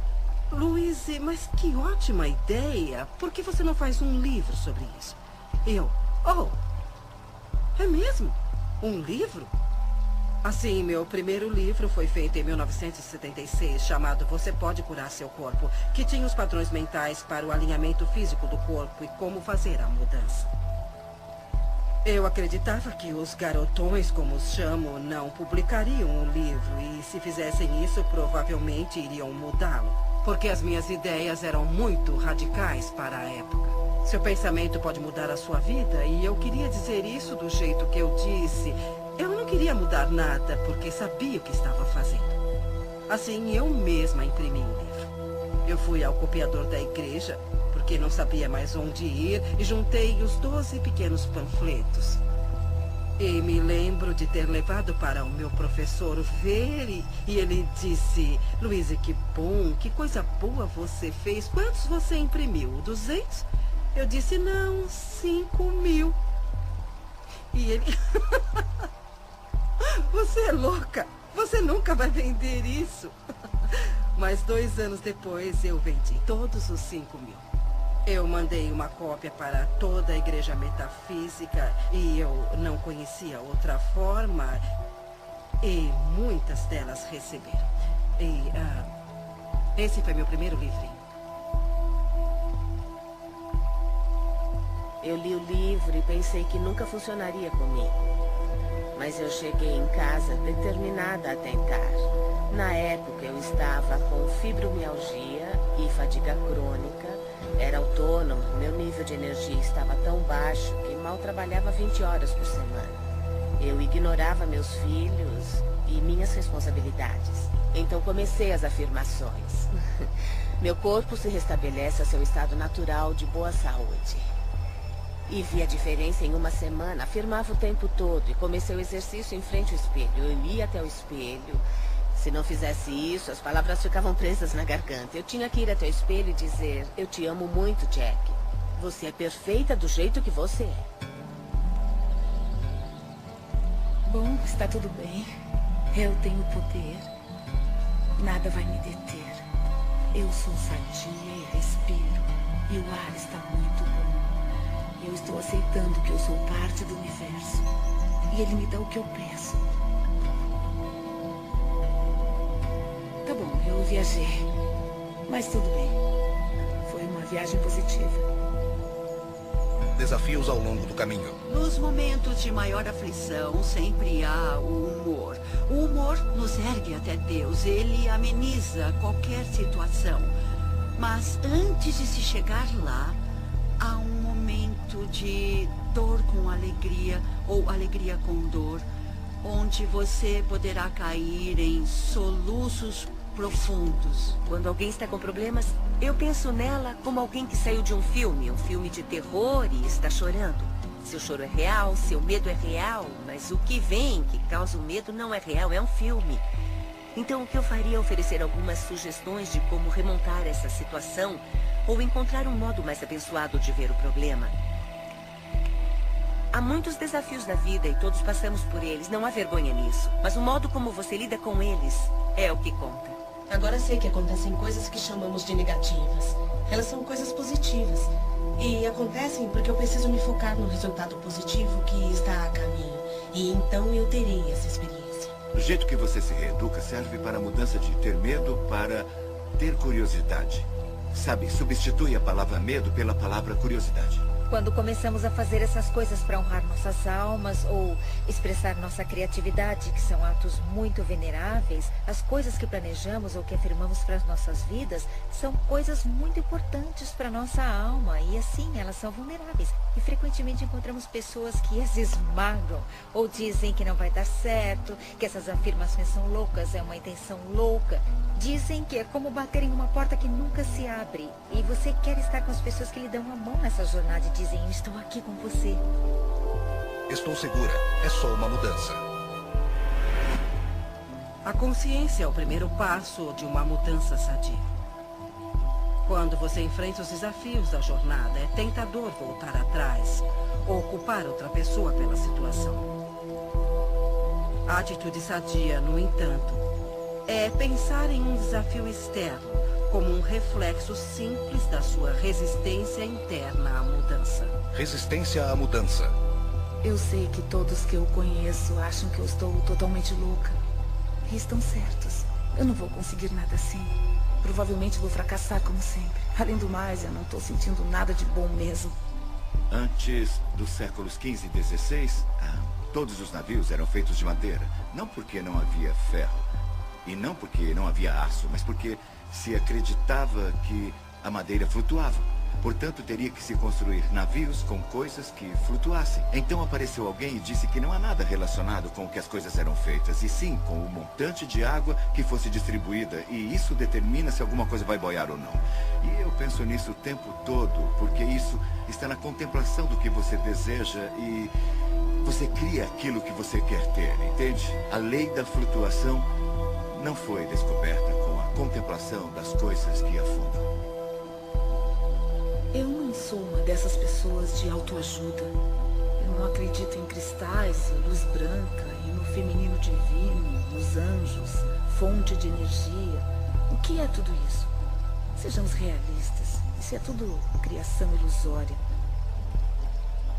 Speaker 6: Louise, mas que ótima ideia. Por que você não faz um livro sobre isso? Oh, é mesmo? Um livro? Assim, meu primeiro livro foi feito em 1976, chamado Você Pode Curar Seu Corpo, que tinha os padrões mentais para o alinhamento físico do corpo e como fazer a mudança. Eu acreditava que os garotões, como os chamo, não publicariam o livro e, se fizessem isso, provavelmente iriam mudá-lo. Porque as minhas ideias eram muito radicais para a época. Seu pensamento pode mudar a sua vida e eu queria dizer isso do jeito que eu disse. Eu não queria mudar nada porque sabia o que estava fazendo. Assim, eu mesma imprimi o livro. Eu fui ao copiador da igreja, porque não sabia mais onde ir, e juntei os 12 pequenos panfletos. E me lembro de ter levado para o meu professor ver, e ele disse: Louise, que bom, que coisa boa você fez. Quantos você imprimiu? 200? Eu disse, não, 5.000. E ele... Você é louca. Você nunca vai vender isso. Mas 2 anos depois, eu vendi todos os 5.000. Eu mandei uma cópia para toda a igreja metafísica e eu não conhecia outra forma. E muitas delas receberam. E esse foi meu primeiro livrinho.
Speaker 5: Eu li o livro e pensei que nunca funcionaria comigo. Mas eu cheguei em casa determinada a tentar. Na época eu estava com fibromialgia e fadiga crônica. Era autônomo, meu nível de energia estava tão baixo que mal trabalhava 20 horas por semana. Eu ignorava meus filhos e minhas responsabilidades. Então comecei as afirmações. Meu corpo se restabelece ao seu estado natural de boa saúde. E vi a diferença em uma semana. Afirmava o tempo todo e comecei o exercício em frente ao espelho. Eu ia até o espelho. Se não fizesse isso, as palavras ficavam presas na garganta. Eu tinha que ir até o espelho e dizer: eu te amo muito, Jack. Você é perfeita do jeito que você é.
Speaker 2: Bom, está tudo bem. Eu tenho poder. Nada vai me deter. Eu sou sadia e respiro. E o ar está muito bom. Eu estou aceitando que eu sou parte do universo. E ele me dá o que eu peço. Tá bom, eu viajei. Mas tudo bem. Foi uma viagem positiva.
Speaker 1: Desafios ao longo do caminho.
Speaker 10: Nos momentos de maior aflição, sempre há o humor. O humor nos ergue até Deus. Ele ameniza qualquer situação. Mas antes de se chegar lá, há um momento de dor com alegria, ou alegria com dor, onde você poderá cair em soluços profundos.
Speaker 11: Quando alguém está com problemas, eu penso nela como alguém que saiu de um filme de terror e está chorando. Seu choro é real, seu medo é real, mas o que vem, que causa o medo, não é real, é um filme. Então o que eu faria é oferecer algumas sugestões de como remontar essa situação ou encontrar um modo mais abençoado de ver o problema. Há muitos desafios na vida e todos passamos por eles, não há vergonha nisso. Mas o modo como você lida com eles é o que conta.
Speaker 9: Agora sei que acontecem coisas que chamamos de negativas. Elas são coisas positivas. E acontecem porque eu preciso me focar no resultado positivo que está a caminho. E então eu terei essa experiência.
Speaker 3: O jeito que você se reeduca serve para a mudança de ter medo para ter curiosidade. Sabe, substitui a palavra medo pela palavra curiosidade.
Speaker 12: Quando começamos a fazer essas coisas para honrar nossas almas ou expressar nossa criatividade, que são atos muito veneráveis, as coisas que planejamos ou que afirmamos para as nossas vidas são coisas muito importantes para nossa alma e assim elas são vulneráveis. E frequentemente encontramos pessoas que as esmagam ou dizem que não vai dar certo, que essas afirmações são loucas, é uma intenção louca. Dizem que é como bater em uma porta que nunca se abre. E você quer estar com as pessoas que lhe dão a mão nessa jornada e dizem: eu estou aqui com você.
Speaker 1: Estou segura. É só uma mudança.
Speaker 6: A consciência é o primeiro passo de uma mudança sadia. Quando você enfrenta os desafios da jornada, é tentador voltar atrás ou culpar outra pessoa pela situação. A atitude sadia, no entanto, é pensar em um desafio externo como um reflexo simples da sua resistência interna à mudança.
Speaker 1: Resistência à mudança.
Speaker 2: Eu sei que todos que eu conheço acham que eu estou totalmente louca. E estão certos. Eu não vou conseguir nada assim. Provavelmente vou fracassar como sempre. Além do mais, eu não estou sentindo nada de bom mesmo.
Speaker 3: Antes dos séculos XV e XVI, todos os navios eram feitos de madeira. Não porque não havia ferro. E não porque não havia aço, mas porque se acreditava que a madeira flutuava. Portanto, teria que se construir navios com coisas que flutuassem. Então apareceu alguém e disse que não há nada relacionado com o que as coisas eram feitas, e sim com o montante de água que fosse distribuída, e isso determina se alguma coisa vai boiar ou não. E eu penso nisso o tempo todo, porque isso está na contemplação do que você deseja e você cria aquilo que você quer ter, entende? A lei da flutuação não foi descoberta com a contemplação das coisas que afundam.
Speaker 2: Eu não sou uma dessas pessoas de autoajuda. Eu não acredito em cristais, luz branca, e no feminino divino, nos anjos, fonte de energia. O que é tudo isso? Sejamos realistas. Isso é tudo criação ilusória.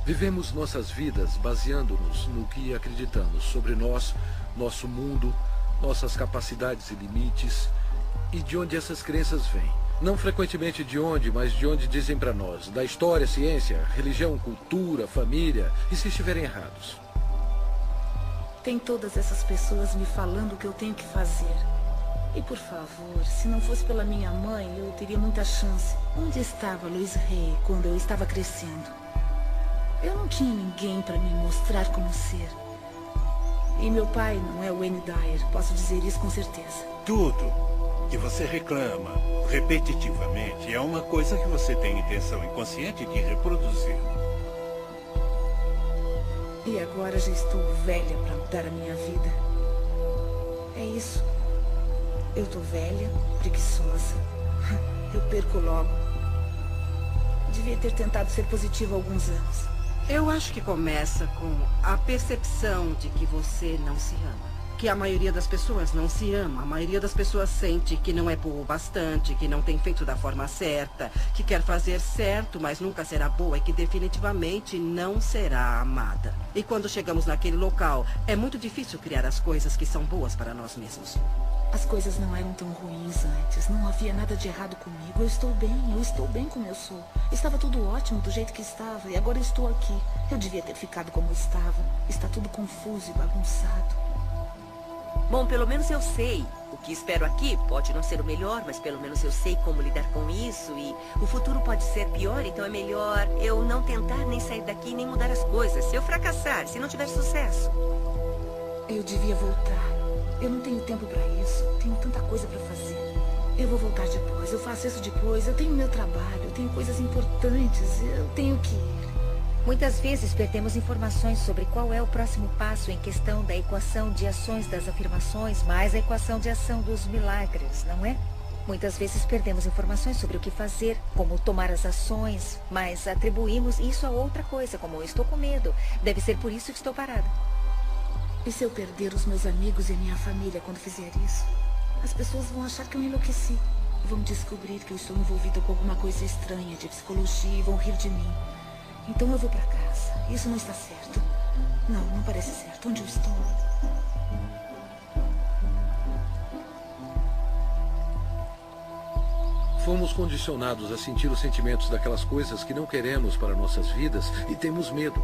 Speaker 8: Vivemos nossas vidas baseando-nos no que acreditamos sobre nós, nosso mundo, nossas capacidades e limites, e de onde essas crenças vêm. Não frequentemente de onde, mas de onde dizem para nós, da história, ciência, religião, cultura, família, e se estiverem errados.
Speaker 2: Tem todas essas pessoas me falando o que eu tenho que fazer. E por favor, se não fosse pela minha mãe, eu teria muita chance. Onde estava Louise Hay quando eu estava crescendo? Eu não tinha ninguém para me mostrar como ser. E meu pai não é o Wayne Dyer, posso dizer isso com certeza.
Speaker 7: Tudo que você reclama repetitivamente é uma coisa que você tem intenção inconsciente de reproduzir.
Speaker 2: E agora já estou velha para mudar a minha vida. É isso. Eu tô velha, preguiçosa. Eu perco logo. Devia ter tentado ser positiva há alguns anos.
Speaker 6: Eu acho que começa com a percepção de que você não se ama. Que a maioria das pessoas não se ama. A maioria das pessoas sente que não é boa o bastante, que não tem feito da forma certa, que quer fazer certo, mas nunca será boa e que definitivamente não será amada. E quando chegamos naquele local, é muito difícil criar as coisas que são boas para nós mesmos.
Speaker 2: As coisas não eram tão ruins antes. Não havia nada de errado comigo. Eu estou bem como eu sou. Estava tudo ótimo do jeito que estava e agora estou aqui. Eu devia ter ficado como estava. Está tudo confuso e bagunçado.
Speaker 11: Bom, pelo menos eu sei. O que espero aqui pode não ser o melhor, mas pelo menos eu sei como lidar com isso. E o futuro pode ser pior, então é melhor eu não tentar nem sair daqui nem mudar as coisas. Se eu fracassar, se não tiver sucesso.
Speaker 2: Eu devia voltar. Eu não tenho tempo para isso. Tenho tanta coisa para fazer. Eu vou voltar depois. Eu faço isso depois. Eu tenho meu trabalho. Eu tenho coisas importantes. Eu tenho que ir.
Speaker 12: Muitas vezes perdemos informações sobre qual é o próximo passo em questão da equação de ações das afirmações mais a equação de ação dos milagres, não é? Muitas vezes perdemos informações sobre o que fazer, como tomar as ações, mas atribuímos isso a outra coisa, como eu estou com medo. Deve ser por isso que estou parada.
Speaker 2: E se eu perder os meus amigos e minha família quando fizer isso? As pessoas vão achar que eu enlouqueci. Vão descobrir que eu estou envolvida com alguma coisa estranha de psicologia e vão rir de mim. Então eu vou para casa. Isso não está certo. Não parece certo. Onde eu estou?
Speaker 8: Fomos condicionados a sentir os sentimentos daquelas coisas que não queremos para nossas vidas e temos medo.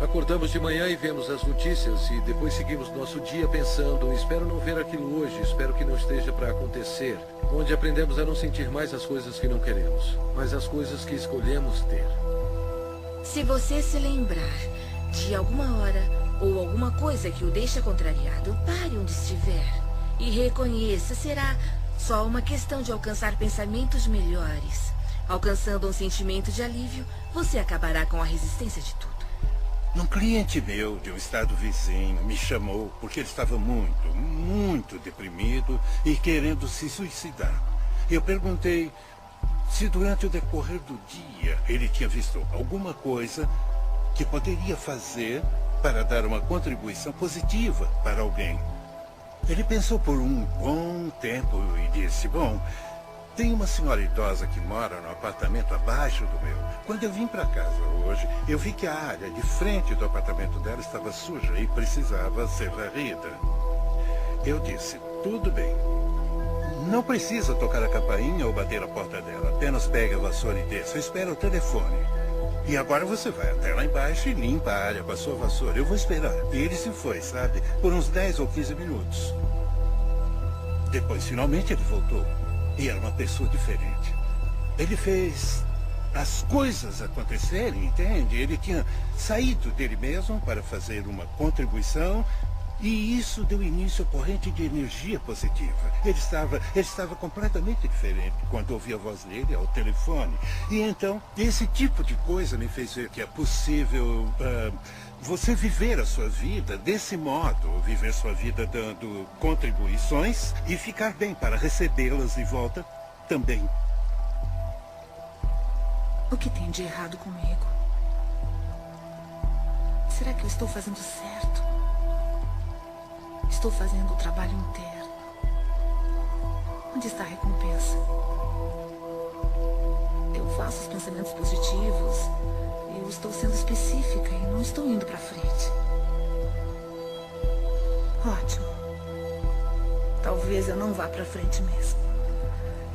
Speaker 8: Acordamos de manhã e vemos as notícias e depois seguimos nosso dia pensando, espero não ver aquilo hoje, espero que não esteja para acontecer. Onde aprendemos a não sentir mais as coisas que não queremos, mas as coisas que escolhemos ter.
Speaker 4: Se você se lembrar de alguma hora ou alguma coisa que o deixa contrariado, pare onde estiver e reconheça, será só uma questão de alcançar pensamentos melhores. Alcançando um sentimento de alívio, você acabará com a resistência de tudo.
Speaker 7: Um cliente meu de um estado vizinho me chamou porque ele estava muito deprimido e querendo se suicidar. Eu perguntei se durante o decorrer do dia ele tinha visto alguma coisa que poderia fazer para dar uma contribuição positiva para alguém. Ele pensou por um bom tempo e disse, bom, tem uma senhora idosa que mora no apartamento abaixo do meu. Quando eu vim para casa hoje, eu vi que a área de frente do apartamento dela estava suja e precisava ser varrida. Eu disse, tudo bem. Não precisa tocar a campainha ou bater a porta dela. Apenas pegue a vassoura e desça. Eu espero o telefone. E agora você vai até lá embaixo e limpa a área com a sua vassoura. Eu vou esperar. E ele se foi, sabe? Por uns 10 ou 15 minutos. Depois, finalmente, ele voltou. E era uma pessoa diferente. Ele fez as coisas acontecerem, entende? Ele tinha saído dele mesmo para fazer uma contribuição. E isso deu início à corrente de energia positiva. Ele estava completamente diferente quando ouvi a voz dele ao telefone. E então, esse tipo de coisa me fez ver que é possível você viver a sua vida desse modo. Viver sua vida dando contribuições e ficar bem para recebê-las de volta também.
Speaker 2: O que tem de errado comigo? Será que eu estou fazendo certo? Estou fazendo o trabalho inteiro. Onde está a recompensa? Eu faço os pensamentos positivos. Eu estou sendo específica e não estou indo para frente. Ótimo. Talvez eu não vá para frente mesmo.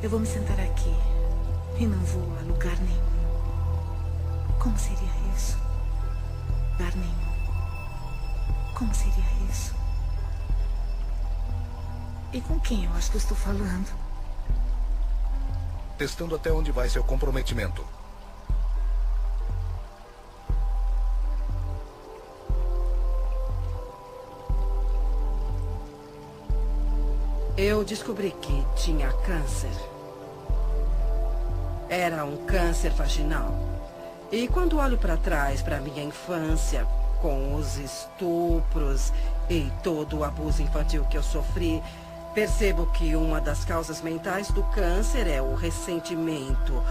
Speaker 2: Eu vou me sentar aqui e não vou a lugar nenhum. Como seria isso? Lugar nenhum. Como seria isso? E com quem eu acho que eu estou falando?
Speaker 1: Testando até onde vai seu comprometimento.
Speaker 6: Eu descobri que tinha câncer. Era um câncer vaginal. E quando olho para trás, para minha infância, com os estupros e todo o abuso infantil que eu sofri, percebo que uma das causas mentais do câncer é o ressentimento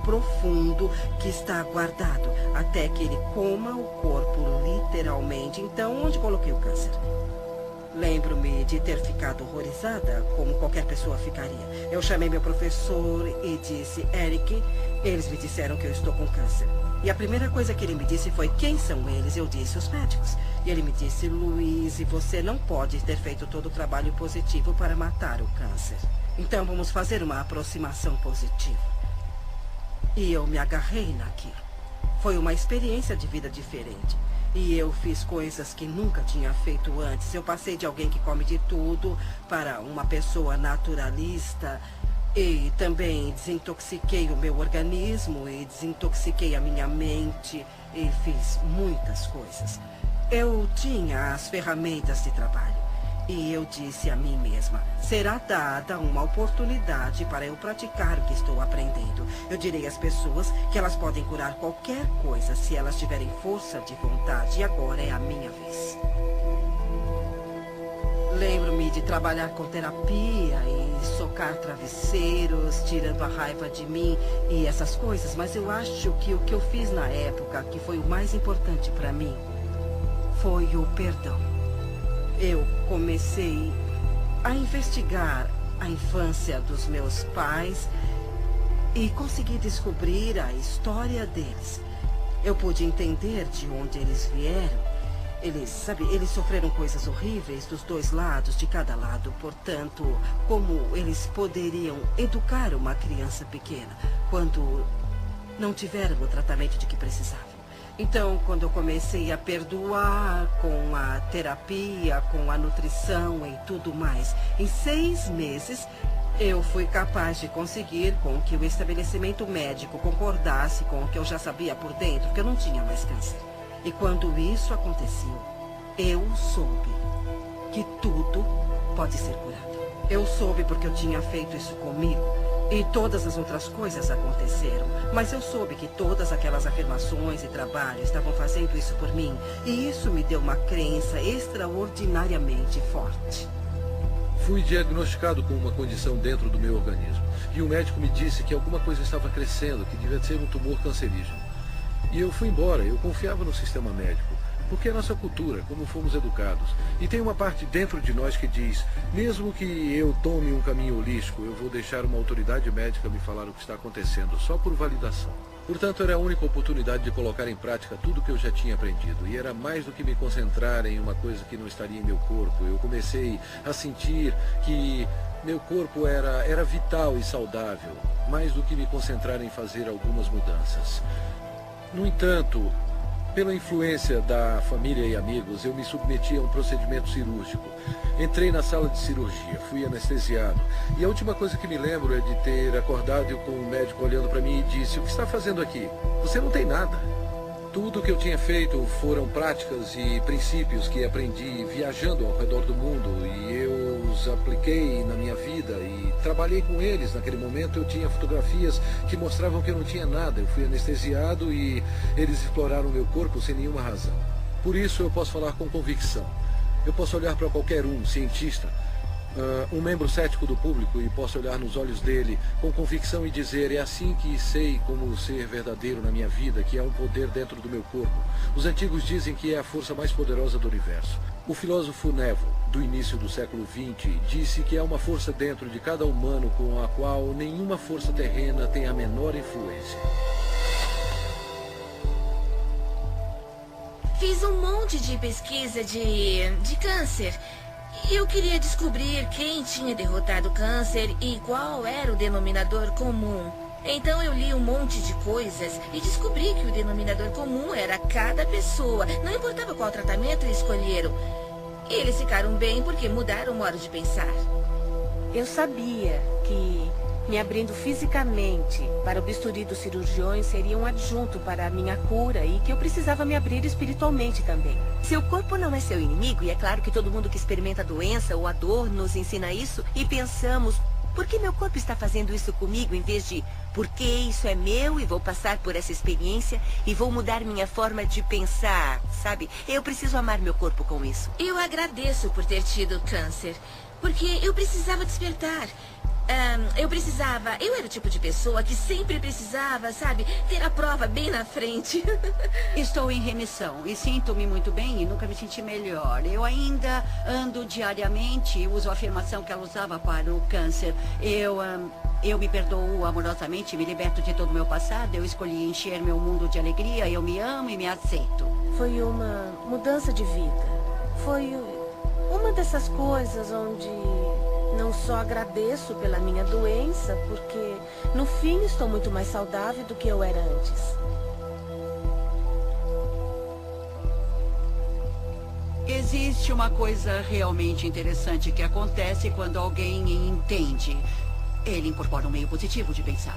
Speaker 6: profundo que está guardado até que ele coma o corpo literalmente. Então, onde coloquei o câncer? Lembro-me de ter ficado horrorizada, como qualquer pessoa ficaria. Eu chamei meu professor e disse, Eric, eles me disseram que eu estou com câncer. E a primeira coisa que ele me disse foi, quem são eles? Eu disse, os médicos. E ele me disse, Louise, você não pode ter feito todo o trabalho positivo para matar o câncer. Então vamos fazer uma aproximação positiva. E eu me agarrei naquilo. Foi uma experiência de vida diferente. E eu fiz coisas que nunca tinha feito antes. Eu passei de alguém que come de tudo para uma pessoa naturalista. E também desintoxiquei o meu organismo e desintoxiquei a minha mente. E fiz muitas coisas. Eu tinha as ferramentas de trabalho. E eu disse a mim mesma, será dada uma oportunidade para eu praticar o que estou aprendendo. Eu direi às pessoas que elas podem curar qualquer coisa se elas tiverem força de vontade. E agora é a minha vez. Lembro-me de trabalhar com terapia e socar travesseiros, tirando a raiva de mim e essas coisas. Mas eu acho que o que eu fiz na época, que foi o mais importante para mim, foi o perdão. Eu comecei a investigar a infância dos meus pais e consegui descobrir a história deles. Eu pude entender de onde eles vieram. Eles sofreram coisas horríveis dos dois lados, de cada lado. Portanto, como eles poderiam educar uma criança pequena quando não tiveram o tratamento de que precisavam? Então, quando eu comecei a perdoar com a terapia, com a nutrição e tudo mais, em 6 meses, eu fui capaz de conseguir com que o estabelecimento médico concordasse com o que eu já sabia por dentro, que eu não tinha mais câncer. E quando isso aconteceu, eu soube que tudo pode ser curado. Eu soube porque eu tinha feito isso comigo. E todas as outras coisas aconteceram. Mas eu soube que todas aquelas afirmações e trabalho estavam fazendo isso por mim. E isso me deu uma crença extraordinariamente forte.
Speaker 8: Fui diagnosticado com uma condição dentro do meu organismo. E o médico me disse que alguma coisa estava crescendo, que devia ser um tumor cancerígeno. E eu fui embora, eu confiava no sistema médico. Porque é a nossa cultura, como fomos educados. E tem uma parte dentro de nós que diz, mesmo que eu tome um caminho holístico, eu vou deixar uma autoridade médica me falar o que está acontecendo, só por validação. Portanto, era a única oportunidade de colocar em prática tudo o que eu já tinha aprendido. E era mais do que me concentrar em uma coisa que não estaria em meu corpo. Eu comecei a sentir que meu corpo era vital e saudável, mais do que me concentrar em fazer algumas mudanças. No entanto, pela influência da família e amigos, eu me submeti a um procedimento cirúrgico. Entrei na sala de cirurgia, fui anestesiado. E a última coisa que me lembro é de ter acordado com o médico olhando para mim e disse, o que está fazendo aqui? Você não tem nada. Tudo o que eu tinha feito foram práticas e princípios que aprendi viajando ao redor do mundo. E eu os apliquei na minha vida e trabalhei com eles. Naquele momento eu tinha fotografias que mostravam que eu não tinha nada. Eu fui anestesiado e eles exploraram meu corpo sem nenhuma razão. Por isso eu posso falar com convicção. Eu posso olhar para qualquer cientista, Um membro cético do público, e posso olhar nos olhos dele com convicção e dizer: é assim que sei como ser verdadeiro na minha vida, que há um poder dentro do meu corpo. Os antigos dizem que é a força mais poderosa do universo. O filósofo Neville, do início do século XX, disse que há uma força dentro de cada humano com a qual nenhuma força terrena tem a menor influência.
Speaker 4: Fiz um monte de pesquisa de câncer. Eu queria descobrir quem tinha derrotado o câncer e qual era o denominador comum. Então eu li um monte de coisas e descobri que o denominador comum era cada pessoa. Não importava qual tratamento escolheram. Eles ficaram bem porque mudaram o modo de pensar.
Speaker 5: Eu sabia que me abrindo fisicamente para o bisturi dos cirurgiões seria um adjunto para a minha cura e que eu precisava me abrir espiritualmente também.
Speaker 11: Seu corpo não é seu inimigo e é claro que todo mundo que experimenta a doença ou a dor nos ensina isso e pensamos, por que meu corpo está fazendo isso comigo em vez de, porque isso é meu e vou passar por essa experiência e vou mudar minha forma de pensar, sabe? Eu preciso amar meu corpo com isso.
Speaker 4: Eu agradeço por ter câncer, porque eu precisava despertar. Eu era o tipo de pessoa que sempre precisava, sabe, ter a prova bem na frente.
Speaker 10: Estou em remissão e sinto-me muito bem e nunca me senti melhor. Eu ainda ando diariamente, uso a afirmação que ela usava para o câncer. Eu me perdoo amorosamente, me liberto de todo o meu passado, eu escolhi encher meu mundo de alegria, eu me amo e me aceito.
Speaker 5: Foi uma mudança de vida. Foi uma dessas coisas onde não só agradeço pela minha doença, porque no fim estou muito mais saudável do que eu era antes.
Speaker 10: Existe uma coisa realmente interessante que acontece quando alguém entende. Ele incorpora um meio positivo de pensar.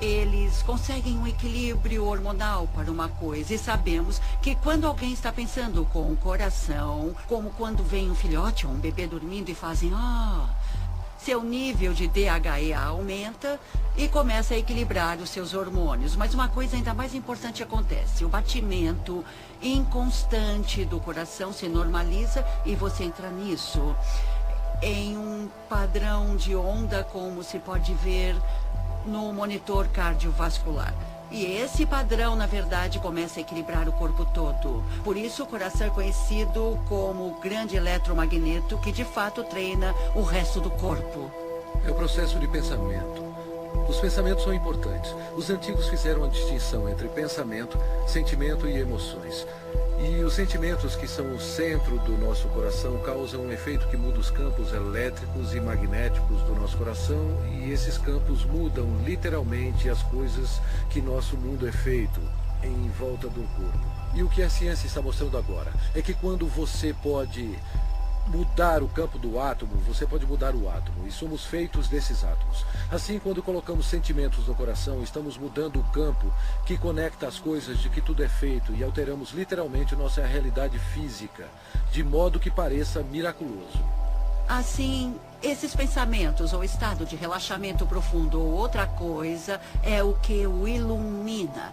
Speaker 10: Eles conseguem um equilíbrio hormonal para uma coisa. E sabemos que quando alguém está pensando com o coração, como quando vem um filhote ou um bebê dormindo e fazem seu nível de DHEA aumenta e começa a equilibrar os seus hormônios. Mas uma coisa ainda mais importante acontece. O batimento inconstante do coração se normaliza e você entra nisso em um padrão de onda, como se pode ver no monitor cardiovascular. E esse padrão, na verdade, começa a equilibrar o corpo todo. Por isso, o coração é conhecido como o grande eletromagneto que, de fato, treina o resto do corpo.
Speaker 8: É o processo de pensamento. Os pensamentos são importantes. Os antigos fizeram a distinção entre pensamento, sentimento e emoções. E os sentimentos, que são o centro do nosso coração, causam um efeito que muda os campos elétricos e magnéticos do nosso coração, e esses campos mudam literalmente as coisas que nosso mundo é feito em volta do corpo. E o que a ciência está mostrando agora é que quando você pode mudar o campo do átomo, você pode mudar o átomo, e somos feitos desses átomos. Assim, quando colocamos sentimentos no coração, estamos mudando o campo que conecta as coisas de que tudo é feito e alteramos literalmente nossa realidade física, de modo que pareça miraculoso.
Speaker 10: Assim, esses pensamentos ou estado de relaxamento profundo ou outra coisa é o que o ilumina,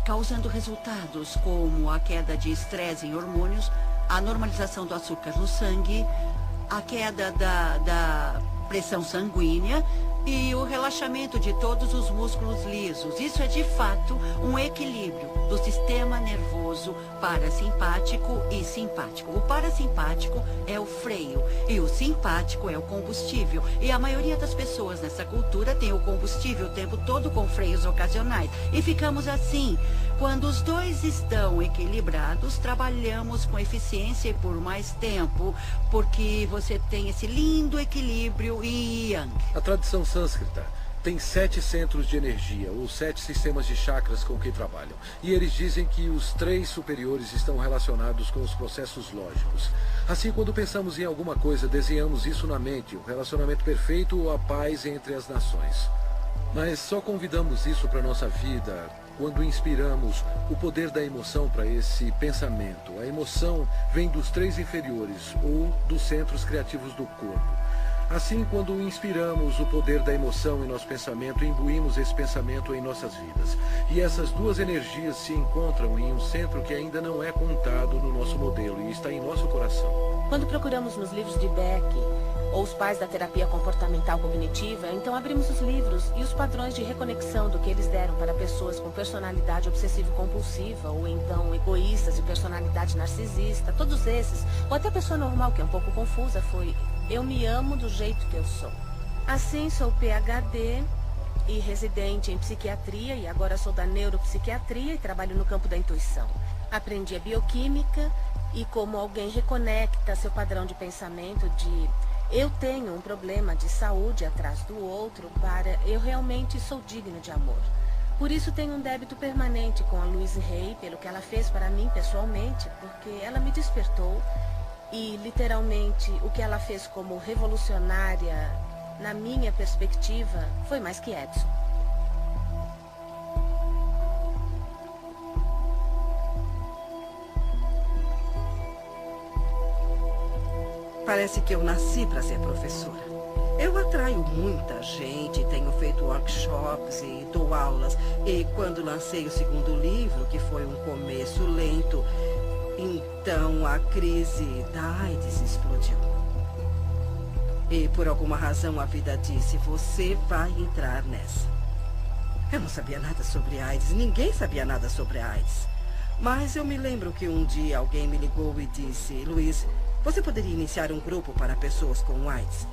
Speaker 10: causando resultados como a queda de estresse em hormônios, a normalização do açúcar no sangue, a queda da pressão sanguínea e o relaxamento de todos os músculos lisos. Isso é, de fato, um equilíbrio do sistema nervoso parasimpático e simpático. O parasimpático é o freio e o simpático é o combustível. E a maioria das pessoas nessa cultura tem o combustível o tempo todo com freios ocasionais. E ficamos assim. Quando os dois estão equilibrados, trabalhamos com eficiência e por mais tempo, porque você tem esse lindo equilíbrio em Yang.
Speaker 8: A tradição sânscrita tem 7 centros de energia, ou 7 sistemas de chakras com que trabalham. E eles dizem que os 3 superiores estão relacionados com os processos lógicos. Assim, quando pensamos em alguma coisa, desenhamos isso na mente, o relacionamento perfeito ou a paz entre as nações. Mas só convidamos isso para nossa vida quando inspiramos o poder da emoção para esse pensamento. A emoção vem dos 3 inferiores, ou dos centros criativos do corpo. Assim, quando inspiramos o poder da emoção em nosso pensamento, imbuímos esse pensamento em nossas vidas. E essas duas energias se encontram em um centro que ainda não é contado no nosso modelo e está em nosso coração.
Speaker 5: Quando procuramos nos livros de Beck ou os pais da terapia comportamental cognitiva, então abrimos os livros e os padrões de reconexão do que eles deram para pessoas com personalidade obsessivo-compulsiva ou então egoístas de personalidade narcisista, todos esses, ou até a pessoa normal que é um pouco confusa, foi: eu me amo do jeito que eu sou. Assim, sou PhD e residente em psiquiatria e agora sou da neuropsiquiatria e trabalho no campo da intuição. Aprendi a bioquímica e como alguém reconecta seu padrão de pensamento de eu tenho um problema de saúde atrás do outro para eu realmente sou digno de amor. Por isso tenho um débito permanente com a Louise Hay pelo que ela fez para mim pessoalmente, porque ela me despertou e literalmente o que ela fez como revolucionária, na minha perspectiva, foi mais que Edson.
Speaker 6: Parece que eu nasci para ser professora. Eu atraio muita gente, tenho feito workshops e dou aulas. E quando lancei o segundo livro, que foi um começo lento, então a crise da AIDS explodiu. E por alguma razão a vida disse: você vai entrar nessa. Eu não sabia nada sobre AIDS, ninguém sabia nada sobre AIDS. Mas eu me lembro que um dia alguém me ligou e disse: Luiz, você poderia iniciar um grupo para pessoas com AIDS?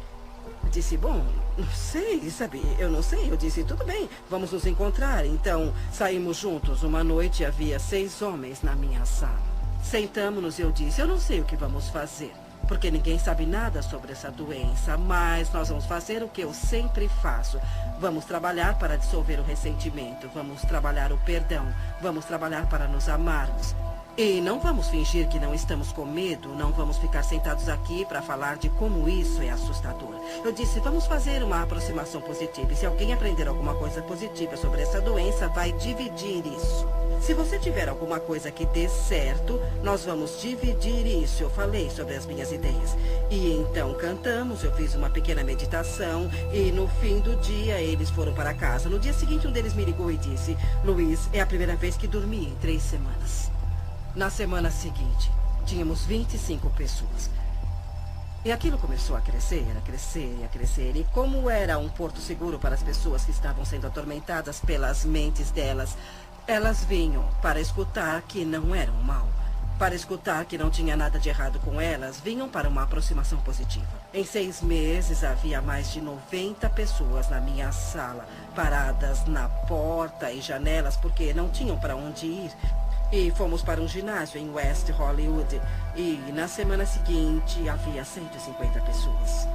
Speaker 6: Eu disse: bom, não sei, sabe? Eu não sei. Eu disse: tudo bem, vamos nos encontrar. Então, saímos juntos. Uma noite havia 6 homens na minha sala. Sentamos-nos e eu disse: eu não sei o que vamos fazer, porque ninguém sabe nada sobre essa doença, mas nós vamos fazer o que eu sempre faço. Vamos trabalhar para dissolver o ressentimento, vamos trabalhar o perdão, vamos trabalhar para nos amarmos. E não vamos fingir que não estamos com medo, não vamos ficar sentados aqui para falar de como isso é assustador. Eu disse: vamos fazer uma aproximação positiva. E se alguém aprender alguma coisa positiva sobre essa doença, vai dividir isso. Se você tiver alguma coisa que dê certo, nós vamos dividir isso. Eu falei sobre as minhas ideias. E então cantamos, eu fiz uma pequena meditação e no fim do dia eles foram para casa. No dia seguinte um deles me ligou e disse: Luiz, é a primeira vez que dormi em 3 semanas. Na semana seguinte, tínhamos 25 pessoas. E aquilo começou a crescer, a crescer, a crescer. E como era um porto seguro para as pessoas que estavam sendo atormentadas pelas mentes delas, elas vinham para escutar que não eram mal. Para escutar que não tinha nada de errado com elas, vinham para uma aproximação positiva. Em 6 meses, havia mais de 90 pessoas na minha sala, paradas na porta e janelas, porque não tinham para onde ir. E fomos para um ginásio em West Hollywood. E na semana seguinte havia 150 pessoas.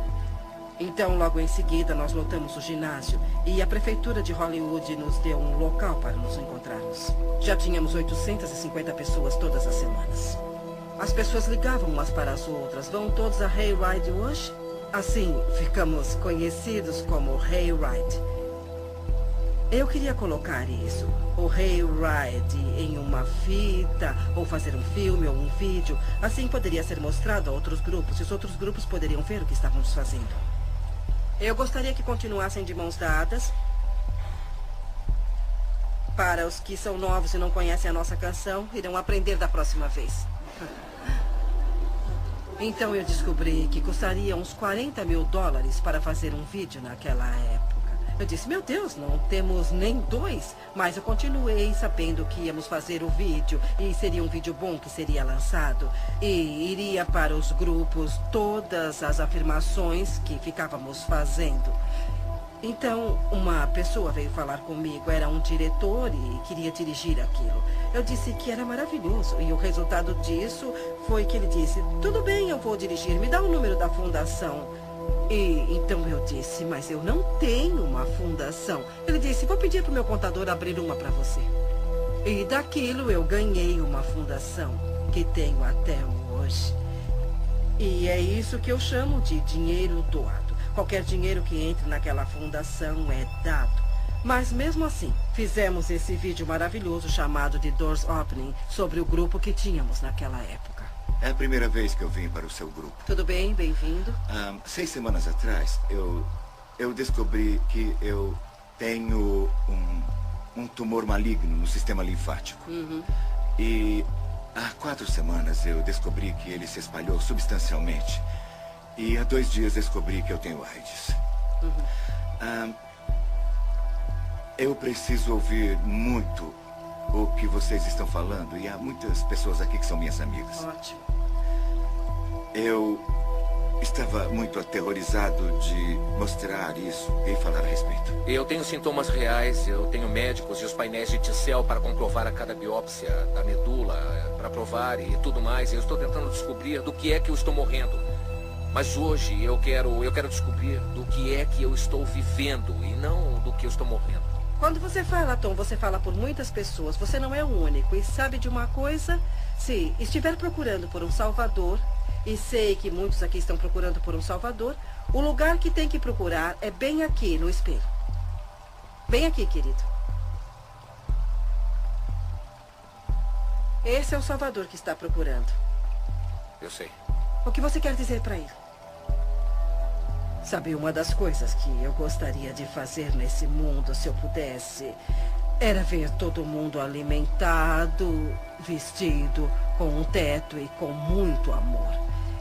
Speaker 6: Então, logo em seguida, nós lotamos o ginásio. E a prefeitura de Hollywood nos deu um local para nos encontrarmos. Já tínhamos 850 pessoas todas as semanas. As pessoas ligavam umas para as outras: vão todos a Hayride hoje? Assim, ficamos conhecidos como Hayride. Eu queria colocar isso, o Hayride, em uma fita, ou fazer um filme ou um vídeo. Assim poderia ser mostrado a outros grupos, e os outros grupos poderiam ver o que estávamos fazendo. Eu gostaria que continuassem de mãos dadas. Para os que são novos e não conhecem a nossa canção, irão aprender da próxima vez. Então eu descobri que custaria uns $40 mil para fazer um vídeo naquela época. Eu disse: meu Deus, não temos nem 2. Mas eu continuei sabendo que íamos fazer o vídeo. E seria um vídeo bom que seria lançado. E iria para os grupos todas as afirmações que ficávamos fazendo. Então, uma pessoa veio falar comigo. Era um diretor e queria dirigir aquilo. Eu disse que era maravilhoso. E o resultado disso foi que ele disse: tudo bem, eu vou dirigir. Me dá o número da fundação. E então eu disse: mas eu não tenho uma fundação. Ele disse: vou pedir para o meu contador abrir uma para você. E daquilo eu ganhei uma fundação que tenho até hoje. E é isso que eu chamo de dinheiro doado. Qualquer dinheiro que entre naquela fundação é dado. Mas mesmo assim, fizemos esse vídeo maravilhoso chamado de Doors Opening sobre o grupo que tínhamos naquela época.
Speaker 3: É a primeira vez que eu vim para o seu grupo.
Speaker 6: Tudo bem, bem-vindo.
Speaker 3: 6 semanas atrás, eu descobri que eu tenho um tumor maligno no sistema linfático. E há 4 semanas eu descobri que ele se espalhou substancialmente. E há 2 dias descobri que eu tenho AIDS. Eu preciso ouvir muito o que vocês estão falando. E há muitas pessoas aqui que são minhas amigas.
Speaker 6: Ótimo.
Speaker 3: Eu estava muito aterrorizado de mostrar isso e falar a respeito.
Speaker 8: Eu tenho sintomas reais, eu tenho médicos e os painéis de T-cell para comprovar a cada biópsia da medula, para provar e tudo mais. Eu estou tentando descobrir do que é que eu estou morrendo. Mas hoje eu quero descobrir do que é que eu estou vivendo e não do que eu estou morrendo.
Speaker 6: Quando você fala, Tom, você fala por muitas pessoas. Você não é o único. E sabe de uma coisa? Se estiver procurando por um salvador, e sei que muitos aqui estão procurando por um salvador, o lugar que tem que procurar é bem aqui, no espelho. Bem aqui, querido. Esse é o salvador que está procurando.
Speaker 8: Eu sei.
Speaker 6: O que você quer dizer para ele? Sabe, uma das coisas que eu gostaria de fazer nesse mundo, se eu pudesse, era ver todo mundo alimentado, vestido, com um teto e com muito amor.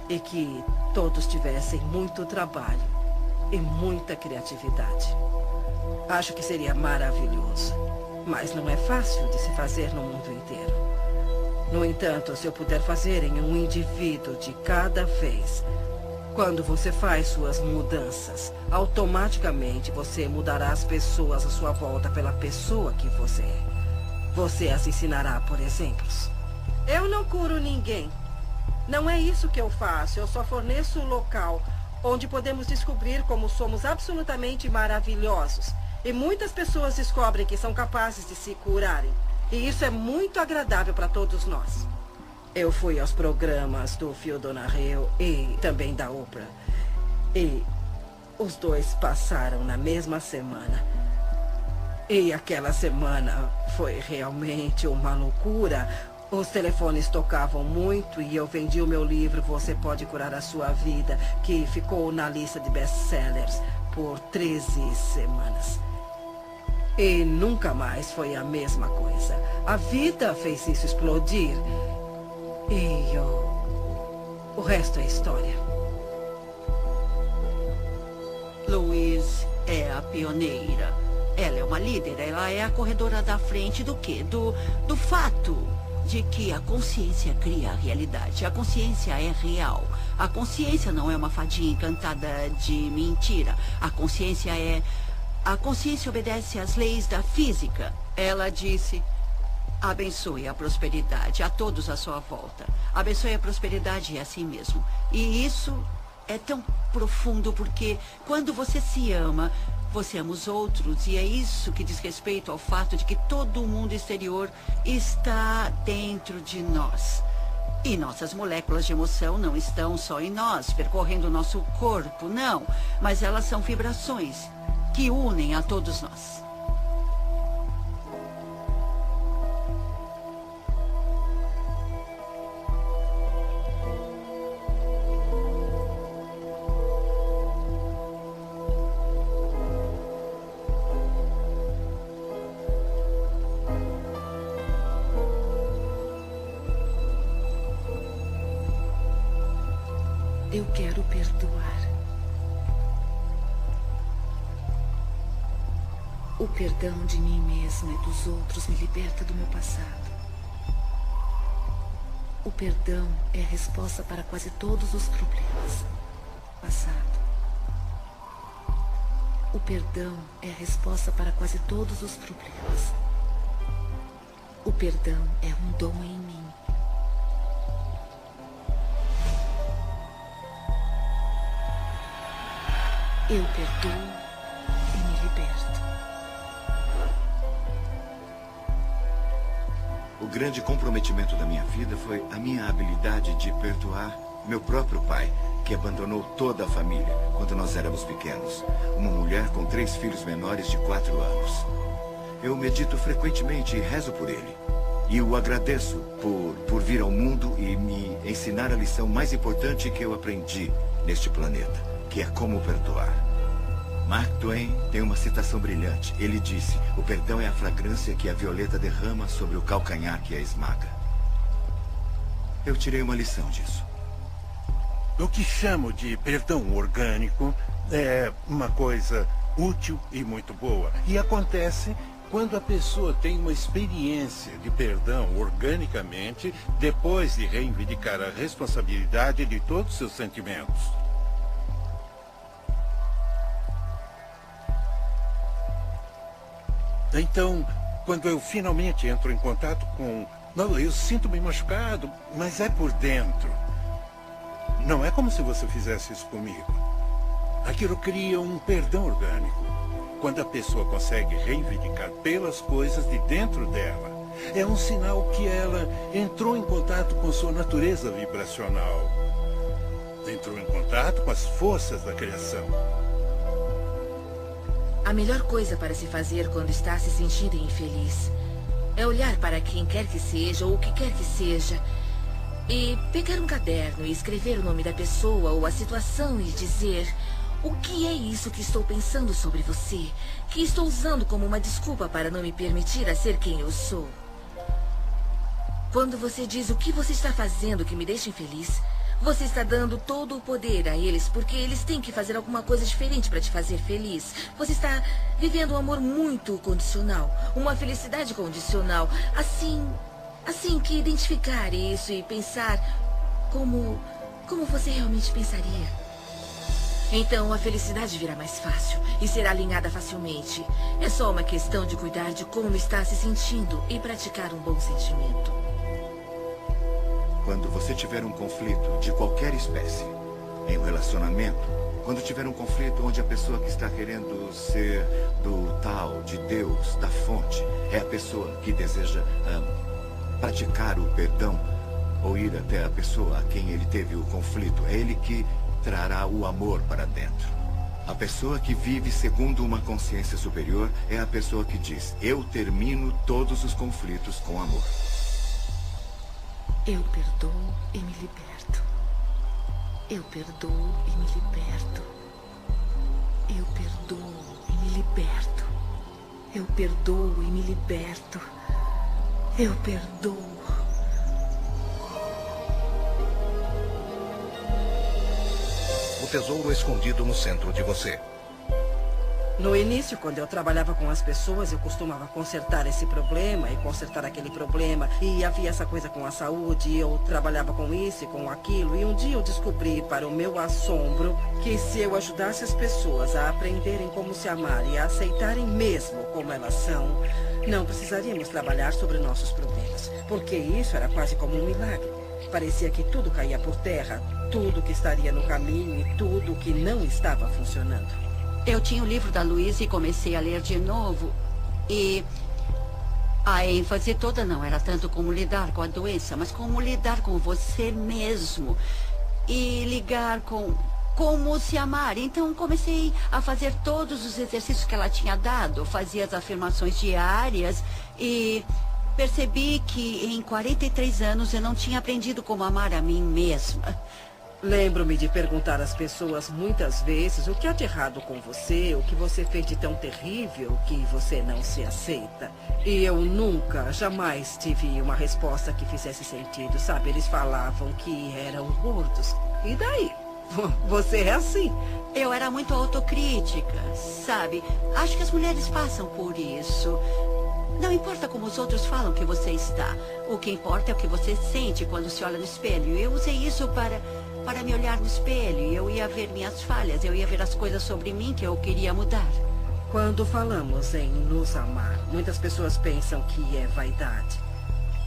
Speaker 6: E que todos tivessem muito trabalho e muita criatividade. Acho que seria maravilhoso. Mas não é fácil de se fazer no mundo inteiro. No entanto, se eu puder fazer em um indivíduo de cada vez, quando você faz suas mudanças, automaticamente você mudará as pessoas à sua volta pela pessoa que você é. Você as ensinará por exemplos. Eu não curo ninguém. Não é isso que eu faço. Eu só forneço o local onde podemos descobrir como somos absolutamente maravilhosos. E muitas pessoas descobrem que são capazes de se curarem. E isso é muito agradável para todos nós. Eu fui aos programas do Phil Donahue e também da Oprah. E os dois passaram na mesma semana. E aquela semana foi realmente uma loucura. Os telefones tocavam muito e eu vendi o meu livro Você Pode Curar a Sua Vida, que ficou na lista de best-sellers por 13 semanas. E nunca mais foi a mesma coisa. A vida fez isso explodir. E o resto é história.
Speaker 10: Louise é a pioneira. Ela é uma líder, ela é a corredora da frente do quê? Do fato de que a consciência cria a realidade. A consciência é real. A consciência não é uma fadinha encantada de mentira. A consciência obedece às leis da física. Ela disse: abençoe a prosperidade a todos à sua volta. Abençoe a prosperidade a si mesmo. E isso é tão profundo porque quando você se ama, você ama os outros, e é isso que diz respeito ao fato de que todo o mundo exterior está dentro de nós. E nossas moléculas de emoção não estão só em nós, percorrendo o nosso corpo, não. Mas elas são vibrações que unem a todos nós.
Speaker 2: Eu quero perdoar. O perdão de mim mesma e dos outros me liberta do meu passado. O perdão é a resposta para quase todos os problemas. Passado. O perdão é a resposta para quase todos os problemas. O perdão é um dom em mim. Eu perdoo e me liberto.
Speaker 3: O grande comprometimento da minha vida foi a minha habilidade de perdoar meu próprio pai, que abandonou toda a família quando nós éramos pequenos. Uma mulher com 3 filhos menores de 4 anos. Eu medito frequentemente e rezo por ele. E o agradeço por vir ao mundo e me ensinar a lição mais importante que eu aprendi neste planeta, que é como perdoar. Mark Twain tem uma citação brilhante. Ele disse: o perdão é a fragrância que a violeta derrama sobre o calcanhar que a esmaga. Eu tirei uma lição disso.
Speaker 7: O que chamo de perdão orgânico é uma coisa útil e muito boa. E acontece quando a pessoa tem uma experiência de perdão organicamente, depois de reivindicar a responsabilidade de todos os seus sentimentos. Então, quando eu finalmente entro em contato com... Não, eu sinto-me machucado, mas é por dentro. Não é como se você fizesse isso comigo. Aquilo cria um perdão orgânico. Quando a pessoa consegue reivindicar pelas coisas de dentro dela, é um sinal que ela entrou em contato com sua natureza vibracional. Entrou em contato com as forças da criação.
Speaker 4: A melhor coisa para se fazer quando está se sentindo infeliz é olhar para quem quer que seja ou o que quer que seja e pegar um caderno e escrever o nome da pessoa ou a situação e dizer: o que é isso que estou pensando sobre você, que estou usando como uma desculpa para não me permitir a ser quem eu sou? Quando você diz o que você está fazendo que me deixa infeliz, você está dando todo o poder a eles, porque eles têm que fazer alguma coisa diferente para te fazer feliz. Você está vivendo um amor muito condicional, uma felicidade condicional. Assim que identificar isso e pensar como você realmente pensaria. Então a felicidade virá mais fácil e será alinhada facilmente. É só uma questão de cuidar de como está se sentindo e praticar um bom sentimento.
Speaker 3: Quando você tiver um conflito de qualquer espécie, em um relacionamento, quando tiver um conflito onde a pessoa que está querendo ser do tal, de Deus, da fonte, é a pessoa que deseja praticar o perdão ou ir até a pessoa a quem ele teve o conflito, é ele que trará o amor para dentro. A pessoa que vive segundo uma consciência superior é a pessoa que diz: eu termino todos os conflitos com amor.
Speaker 2: Eu perdoo e me liberto. Eu perdoo e me liberto. Eu perdoo e me liberto. Eu perdoo e me liberto. Eu perdoo.
Speaker 1: O tesouro escondido no centro de você.
Speaker 6: No início, quando eu trabalhava com as pessoas, eu costumava consertar esse problema e consertar aquele problema. E havia essa coisa com a saúde, e eu trabalhava com isso e com aquilo. E um dia eu descobri, para o meu assombro, que se eu ajudasse as pessoas a aprenderem como se amar e a aceitarem mesmo como elas são, não precisaríamos trabalhar sobre nossos problemas. Porque isso era quase como um milagre. Parecia que tudo caía por terra, tudo que estaria no caminho e tudo que não estava funcionando.
Speaker 10: Eu tinha o livro da Louise e comecei a ler de novo. E a ênfase toda não era tanto como lidar com a doença, mas como lidar com você mesmo. E ligar com como se amar. Então comecei a fazer todos os exercícios que ela tinha dado. Fazia as afirmações diárias e percebi que em 43 anos eu não tinha aprendido como amar a mim mesma.
Speaker 6: Lembro-me de perguntar às pessoas muitas vezes o que há de errado com você, o que você fez de tão terrível que você não se aceita. E eu nunca, jamais tive uma resposta que fizesse sentido, sabe? Eles falavam que eram gordos. E daí? Você é assim.
Speaker 10: Eu era muito autocrítica, sabe? Acho que as mulheres passam por isso. Não importa como os outros falam que você está. O que importa é o que você sente quando se olha no espelho. Eu usei isso para me olhar no espelho. Eu ia ver minhas falhas. Eu ia ver as coisas sobre mim que eu queria mudar.
Speaker 6: Quando falamos em nos amar, muitas pessoas pensam que é vaidade.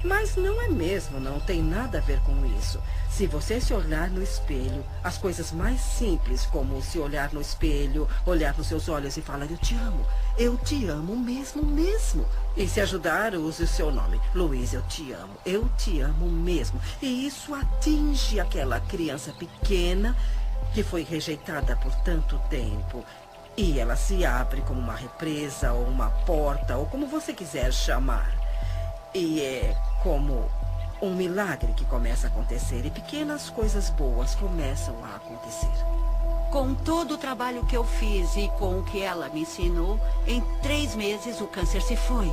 Speaker 6: Mas não é mesmo, não tem nada a ver com isso. Se você se olhar no espelho, as coisas mais simples, como se olhar no espelho, olhar nos seus olhos e falar: eu te amo mesmo. E se ajudar, use o seu nome. Louise, eu te amo mesmo. E isso atinge aquela criança pequena que foi rejeitada por tanto tempo. E ela se abre como uma represa, ou uma porta, ou como você quiser chamar. E é como um milagre que começa a acontecer e pequenas coisas boas começam a acontecer.
Speaker 10: Com todo o trabalho que eu fiz e com o que ela me ensinou, em 3 meses o câncer se foi.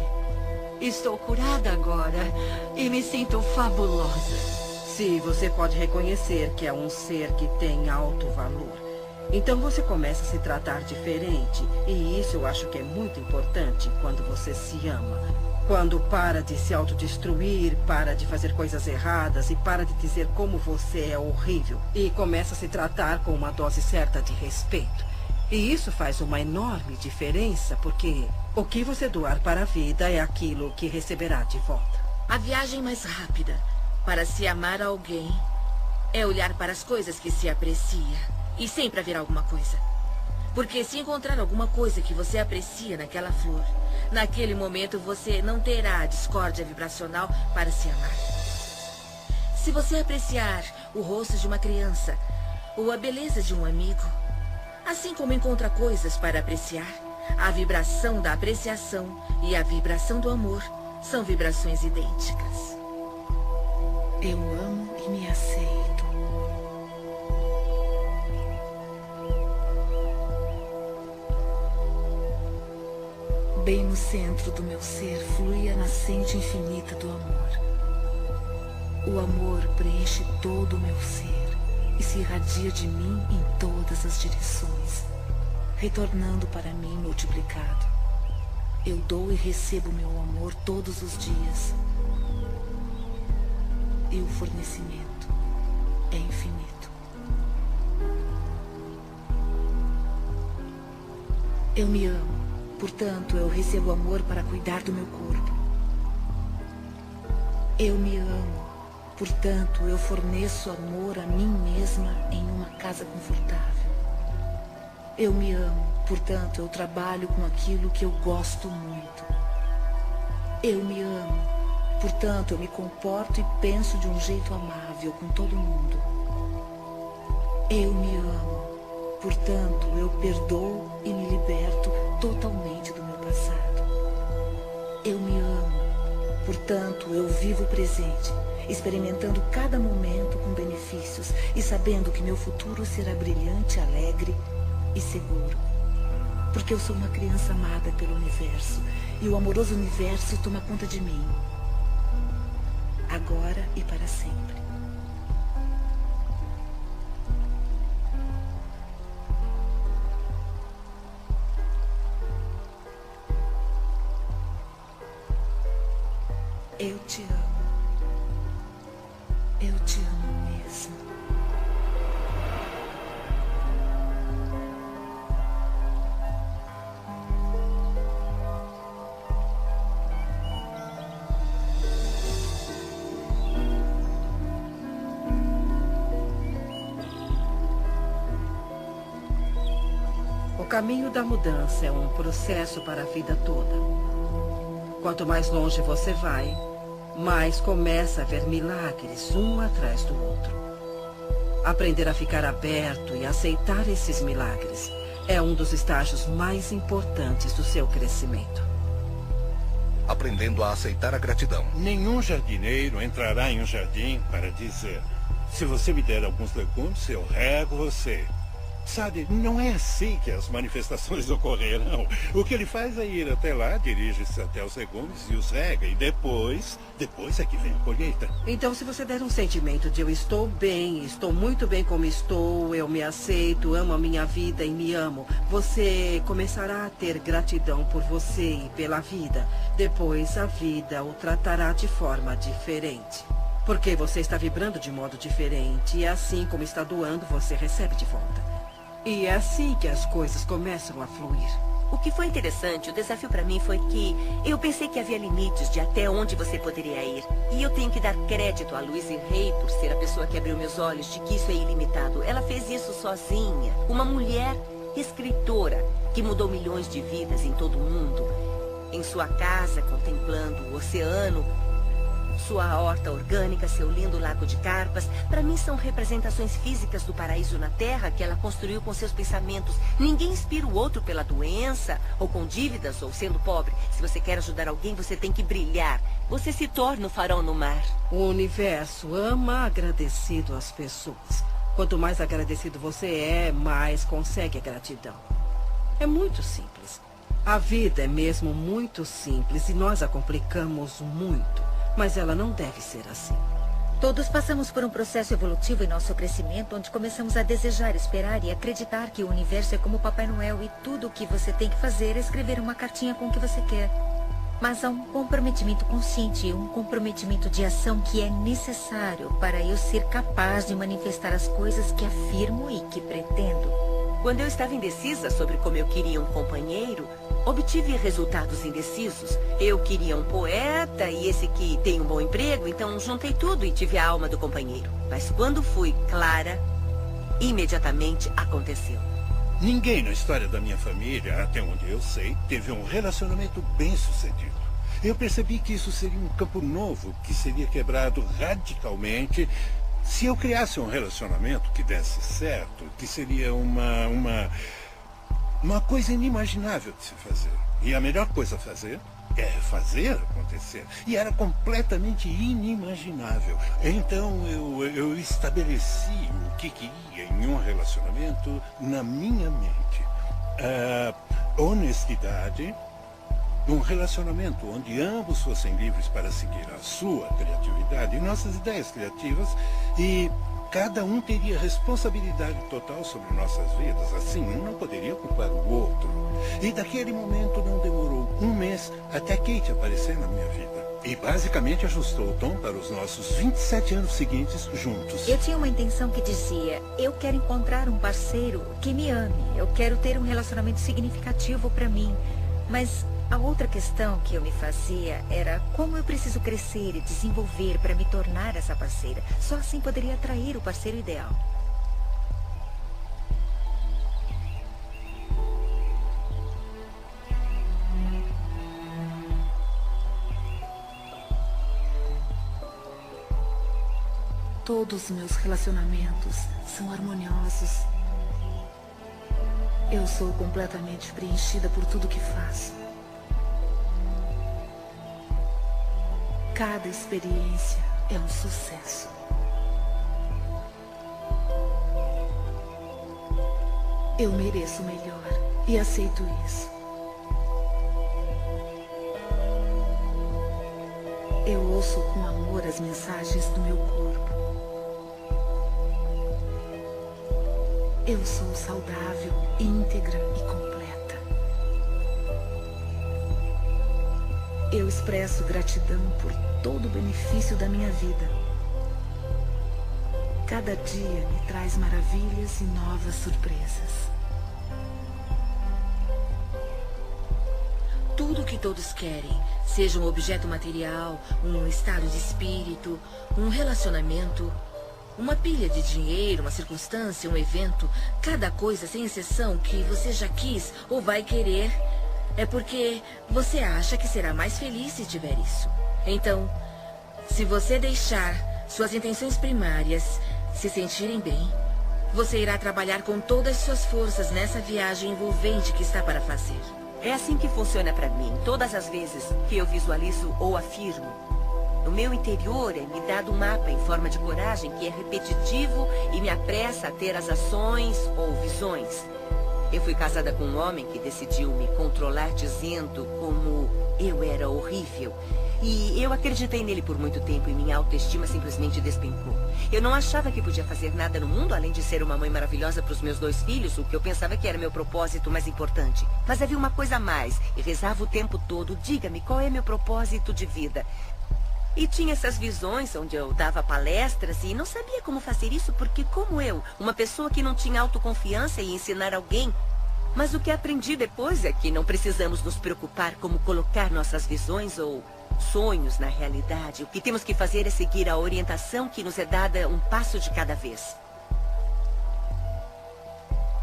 Speaker 10: Estou curada agora e me sinto fabulosa.
Speaker 6: Se você pode reconhecer que é um ser que tem alto valor, então você começa a se tratar diferente. E isso eu acho que é muito importante quando você se ama. Quando para de se autodestruir, para de fazer coisas erradas e para de dizer como você é horrível. E começa a se tratar com uma dose certa de respeito. E isso faz uma enorme diferença, porque o que você doar para a vida é aquilo que receberá de volta.
Speaker 4: A viagem mais rápida para se amar alguém é olhar para as coisas que se aprecia. E sempre haverá alguma coisa. Porque se encontrar alguma coisa que você aprecia naquela flor, naquele momento você não terá a discórdia vibracional para se amar. Se você apreciar o rosto de uma criança ou a beleza de um amigo, assim como encontra coisas para apreciar, a vibração da apreciação e a vibração do amor são vibrações idênticas.
Speaker 2: Eu amo e me aceito. Bem no centro do meu ser flui a nascente infinita do amor. O amor preenche todo o meu ser e se irradia de mim em todas as direções, retornando para mim multiplicado. Eu dou e recebo meu amor todos os dias. E o fornecimento é infinito. Eu me amo. Portanto, eu recebo amor para cuidar do meu corpo. Eu me amo. Portanto, eu forneço amor a mim mesma em uma casa confortável. Eu me amo. Portanto, eu trabalho com aquilo que eu gosto muito. Eu me amo. Portanto, eu me comporto e penso de um jeito amável com todo mundo. Eu me amo. Portanto, eu perdoo e me liberto totalmente do meu passado. Eu me amo. Portanto, eu vivo o presente, experimentando cada momento com benefícios e sabendo que meu futuro será brilhante, alegre e seguro. Porque eu sou uma criança amada pelo universo e o amoroso universo toma conta de mim. Agora e para sempre. Eu te amo. Eu te amo mesmo.
Speaker 6: O caminho da mudança é um processo para a vida toda. Quanto mais longe você vai, mais começa a ver milagres um atrás do outro. Aprender a ficar aberto e aceitar esses milagres é um dos estágios mais importantes do seu crescimento.
Speaker 1: Aprendendo a aceitar a gratidão.
Speaker 7: Nenhum jardineiro entrará em um jardim para dizer: se você me der alguns legumes, eu rego você. Sabe, não é assim que as manifestações ocorrerão. O que ele faz é ir até lá, dirige-se até os legumes e os rega. E depois é que vem a colheita.
Speaker 6: Então, se você der um sentimento de eu estou bem, estou muito bem como estou, eu me aceito, amo a minha vida e me amo, você começará a ter gratidão por você e pela vida. Depois, a vida o tratará de forma diferente. Porque você está vibrando de modo diferente e assim como está doando, você recebe de volta. E é assim que as coisas começam a fluir.
Speaker 11: O que foi interessante, o desafio para mim foi que eu pensei que havia limites de até onde você poderia ir. E eu tenho que dar crédito a Louise Hay por ser a pessoa que abriu meus olhos de que isso é ilimitado. Ela fez isso sozinha. Uma mulher escritora que mudou milhões de vidas em todo o mundo. Em sua casa, contemplando o oceano, Sua horta orgânica, seu lindo lago de carpas, para mim são representações físicas do paraíso na Terra que ela construiu com seus pensamentos. Ninguém inspira o outro pela doença, ou com dívidas, ou sendo pobre. Se você quer ajudar alguém, você tem que brilhar. Você se torna o farol no mar.
Speaker 6: O universo ama agradecido às pessoas. Quanto mais agradecido você é, mais consegue a gratidão. É muito simples. A vida é mesmo muito simples e nós a complicamos muito. Mas ela não deve ser assim.
Speaker 12: Todos passamos por um processo evolutivo em nosso crescimento, onde começamos a desejar, esperar e acreditar que o universo é como Papai Noel e tudo o que você tem que fazer é escrever uma cartinha com o que você quer. Mas há um comprometimento consciente e um comprometimento de ação que é necessário para eu ser capaz de manifestar as coisas que afirmo e que pretendo.
Speaker 11: Quando eu estava indecisa sobre como eu queria um companheiro, obtive resultados indecisos. Eu queria um poeta e esse que tem um bom emprego, então juntei tudo e tive a alma do companheiro. Mas quando fui clara, imediatamente aconteceu.
Speaker 7: Ninguém na história da minha família, até onde eu sei, teve um relacionamento bem-sucedido. Eu percebi que isso seria um campo novo, que seria quebrado radicalmente se eu criasse um relacionamento que desse certo, que seria uma coisa inimaginável de se fazer. E a melhor coisa a fazer é fazer acontecer. E era completamente inimaginável. Então eu estabeleci o que queria em um relacionamento na minha mente. Honestidade, um relacionamento onde ambos fossem livres para seguir a sua criatividade e nossas ideias criativas, e cada um teria responsabilidade total sobre nossas vidas. Assim, um não poderia culpar o outro. E daquele momento não demorou um mês até Kate aparecer na minha vida. E basicamente ajustou o tom para os nossos 27 anos seguintes juntos.
Speaker 12: Eu tinha uma intenção que dizia: eu quero encontrar um parceiro que me ame. Eu quero ter um relacionamento significativo para mim. Mas a outra questão que eu me fazia era como eu preciso crescer e desenvolver para me tornar essa parceira. Só assim poderia atrair o parceiro ideal.
Speaker 2: Todos os meus relacionamentos são harmoniosos. Eu sou completamente preenchida por tudo que faço. Cada experiência é um sucesso. Eu mereço o melhor e aceito isso. Eu ouço com amor as mensagens do meu corpo. Eu sou saudável, íntegra e completa. Eu expresso gratidão por todo o benefício da minha vida. Cada dia me traz maravilhas e novas surpresas.
Speaker 4: Tudo que todos querem, seja um objeto material, um estado de espírito, um relacionamento, uma pilha de dinheiro, uma circunstância, um evento, cada coisa, sem exceção, que você já quis ou vai querer, é porque você acha que será mais feliz se tiver isso. Então, se você deixar suas intenções primárias se sentirem bem, você irá trabalhar com todas as suas forças nessa viagem envolvente que está para fazer.
Speaker 11: É assim que funciona para mim, todas as vezes que eu visualizo ou afirmo. No meu interior é me dado um mapa em forma de coragem que é repetitivo e me apressa a ter as ações ou visões. Eu fui casada com um homem que decidiu me controlar dizendo como eu era horrível. E eu acreditei nele por muito tempo e minha autoestima simplesmente despencou. Eu não achava que podia fazer nada no mundo além de ser uma mãe maravilhosa para os meus 2 filhos, o que eu pensava que era meu propósito mais importante. Mas havia uma coisa a mais e rezava o tempo todo: diga-me, qual é meu propósito de vida? E tinha essas visões onde eu dava palestras e não sabia como fazer isso porque, como eu, uma pessoa que não tinha autoconfiança em ensinar alguém. Mas o que aprendi depois é que não precisamos nos preocupar como colocar nossas visões ou sonhos na realidade. O que temos que fazer é seguir a orientação que nos é dada um passo de cada vez.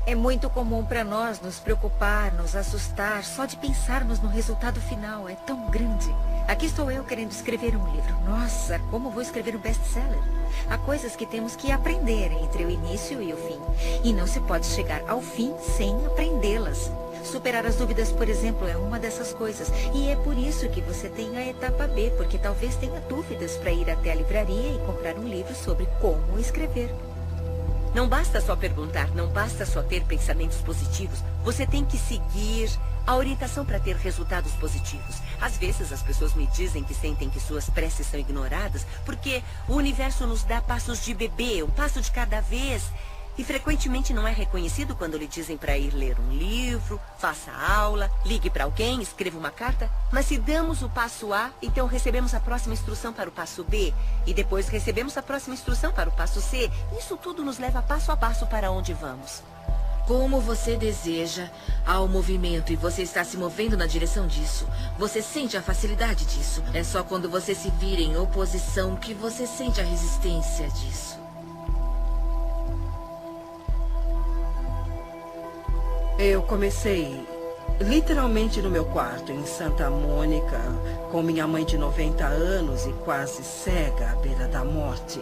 Speaker 12: É muito comum para nós nos preocupar, nos assustar, só de pensarmos no resultado final. É tão grande. Aqui estou eu querendo escrever um livro. Nossa, como vou escrever um best-seller? Há coisas que temos que aprender entre o início e o fim. E não se pode chegar ao fim sem aprendê-las. Superar as dúvidas, por exemplo, é uma dessas coisas. E é por isso que você tem a etapa B, porque talvez tenha dúvidas para ir até a livraria e comprar um livro sobre como escrever.
Speaker 11: Não basta só perguntar, não basta só ter pensamentos positivos. Você tem que seguir a orientação para ter resultados positivos. Às vezes as pessoas me dizem que sentem que suas preces são ignoradas porque o universo nos dá passos de bebê, um passo de cada vez. E frequentemente não é reconhecido quando lhe dizem para ir ler um livro, faça aula, ligue para alguém, escreva uma carta. Mas se damos o passo A, então recebemos a próxima instrução para o passo B. E depois recebemos a próxima instrução para o passo C. Isso tudo nos leva passo a passo para onde vamos.
Speaker 2: Como você deseja, há um movimento e você está se movendo na direção disso. Você sente a facilidade disso. É só quando você se vira em oposição que você sente a resistência disso.
Speaker 6: Eu comecei literalmente no meu quarto, em Santa Mônica, com minha mãe de 90 anos e quase cega à beira da morte,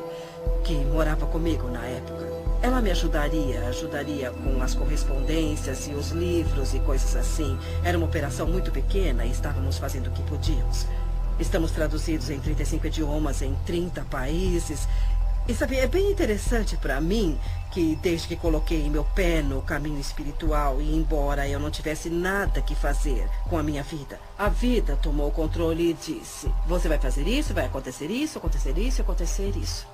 Speaker 6: que morava comigo na época. Ela me ajudaria com as correspondências e os livros e coisas assim. Era uma operação muito pequena e estávamos fazendo o que podíamos. Estamos traduzidos em 35 idiomas, em 30 países. E sabe, é bem interessante para mim que desde que coloquei meu pé no caminho espiritual e embora eu não tivesse nada que fazer com a minha vida, a vida tomou o controle e disse: você vai fazer isso, vai acontecer isso, acontecer isso, acontecer isso.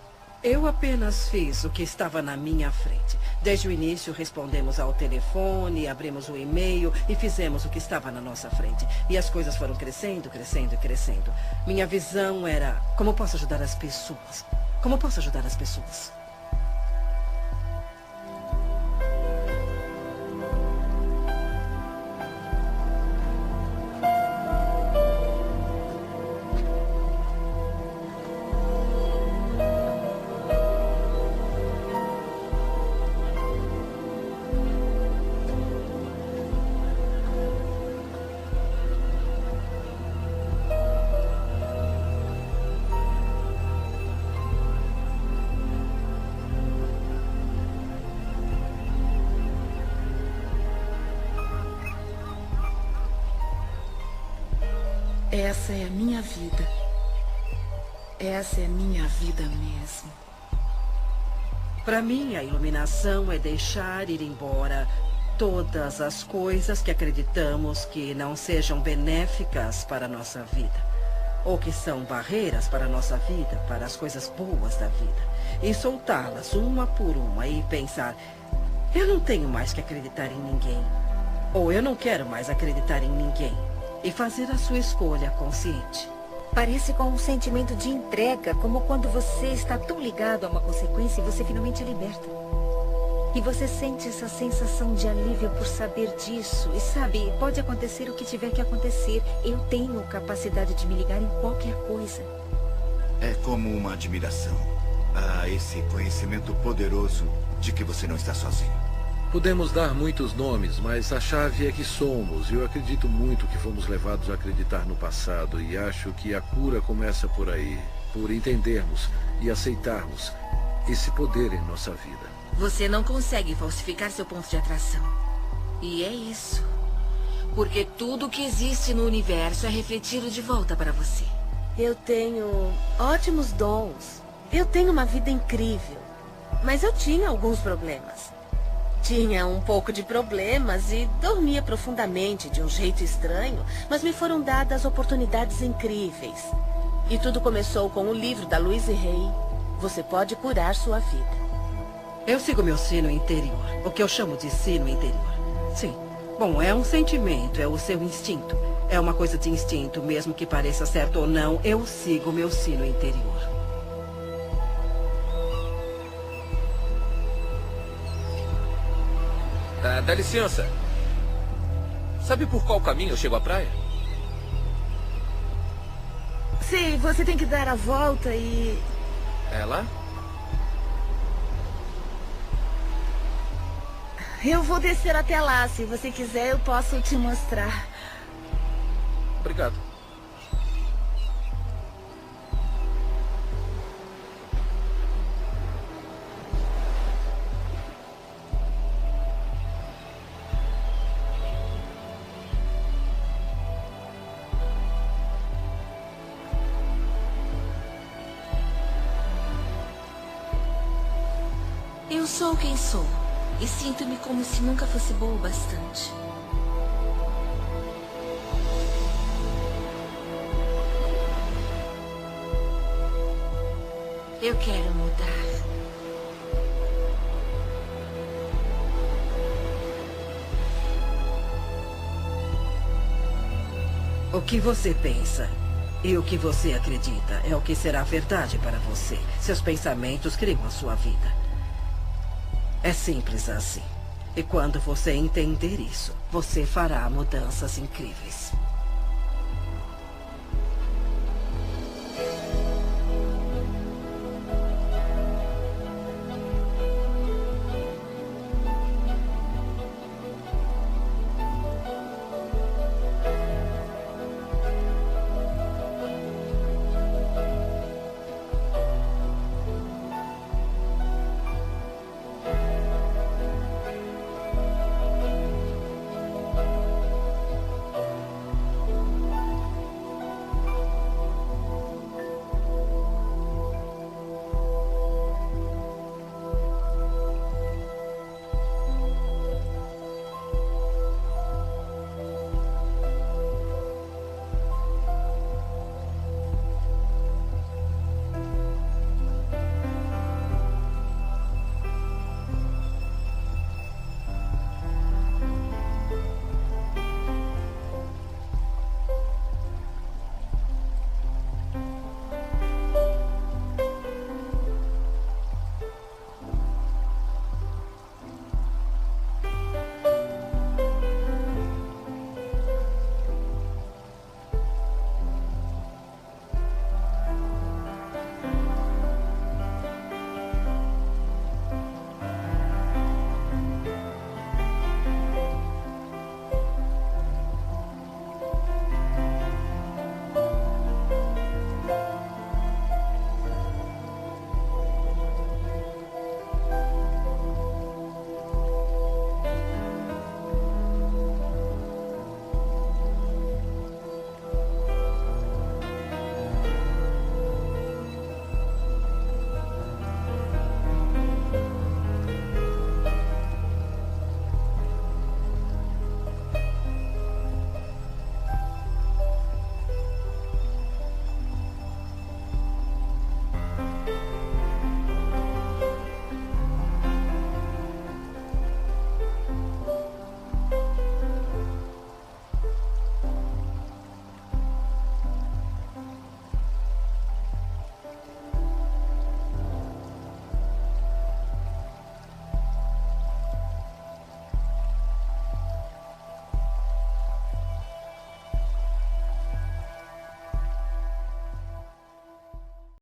Speaker 6: Eu apenas fiz o que estava na minha frente. Desde o início respondemos ao telefone, abrimos o e-mail e fizemos o que estava na nossa frente. E as coisas foram crescendo, crescendo e crescendo. Minha visão era: como posso ajudar as pessoas? Como posso ajudar as pessoas?
Speaker 2: Essa é a minha vida. Essa é a minha vida mesmo.
Speaker 6: Para mim, a iluminação é deixar ir embora todas as coisas que acreditamos que não sejam benéficas para a nossa vida, ou que são barreiras para a nossa vida, para as coisas boas da vida, e soltá-las uma por uma e pensar: eu não tenho mais que acreditar em ninguém, ou eu não quero mais acreditar em ninguém. E fazer a sua escolha consciente.
Speaker 12: Parece com um sentimento de entrega, como quando você está tão ligado a uma consequência e você finalmente é liberta. E você sente essa sensação de alívio por saber disso. E sabe, pode acontecer o que tiver que acontecer. Eu tenho capacidade de me ligar em qualquer coisa.
Speaker 3: É como uma admiração a esse conhecimento poderoso de que você não está sozinho.
Speaker 8: Podemos dar muitos nomes, mas a chave é que somos. Eu acredito muito que fomos levados a acreditar no passado e acho que a cura começa por aí, por entendermos e aceitarmos esse poder em nossa vida.
Speaker 2: Você não consegue falsificar seu ponto de atração. E é isso. Porque tudo que existe no universo é refletido de volta para você.
Speaker 5: Eu tenho ótimos dons. Eu tenho uma vida incrível. Mas eu tinha alguns problemas. Tinha um pouco de problemas e dormia profundamente de um jeito estranho, mas me foram dadas oportunidades incríveis. E tudo começou com o livro da Louise Hay, Você Pode Curar Sua Vida.
Speaker 6: Eu sigo meu sino interior, o que eu chamo de sino interior. Sim. Bom, é um sentimento, é o seu instinto. É uma coisa de instinto, mesmo que pareça certo ou não, eu sigo meu sino interior.
Speaker 13: Dá licença. Sabe por qual caminho eu chego à praia?
Speaker 5: Sim, você tem que dar a volta e...
Speaker 13: É lá?
Speaker 2: Eu vou descer até lá. Se você quiser, eu posso te mostrar.
Speaker 13: Obrigado.
Speaker 11: Eu sou quem sou. E sinto-me como se nunca fosse boa o bastante. Eu quero mudar.
Speaker 6: O que você pensa e o que você acredita é o que será verdade para você. Seus pensamentos criam a sua vida. É simples assim. E quando você entender isso, você fará mudanças incríveis.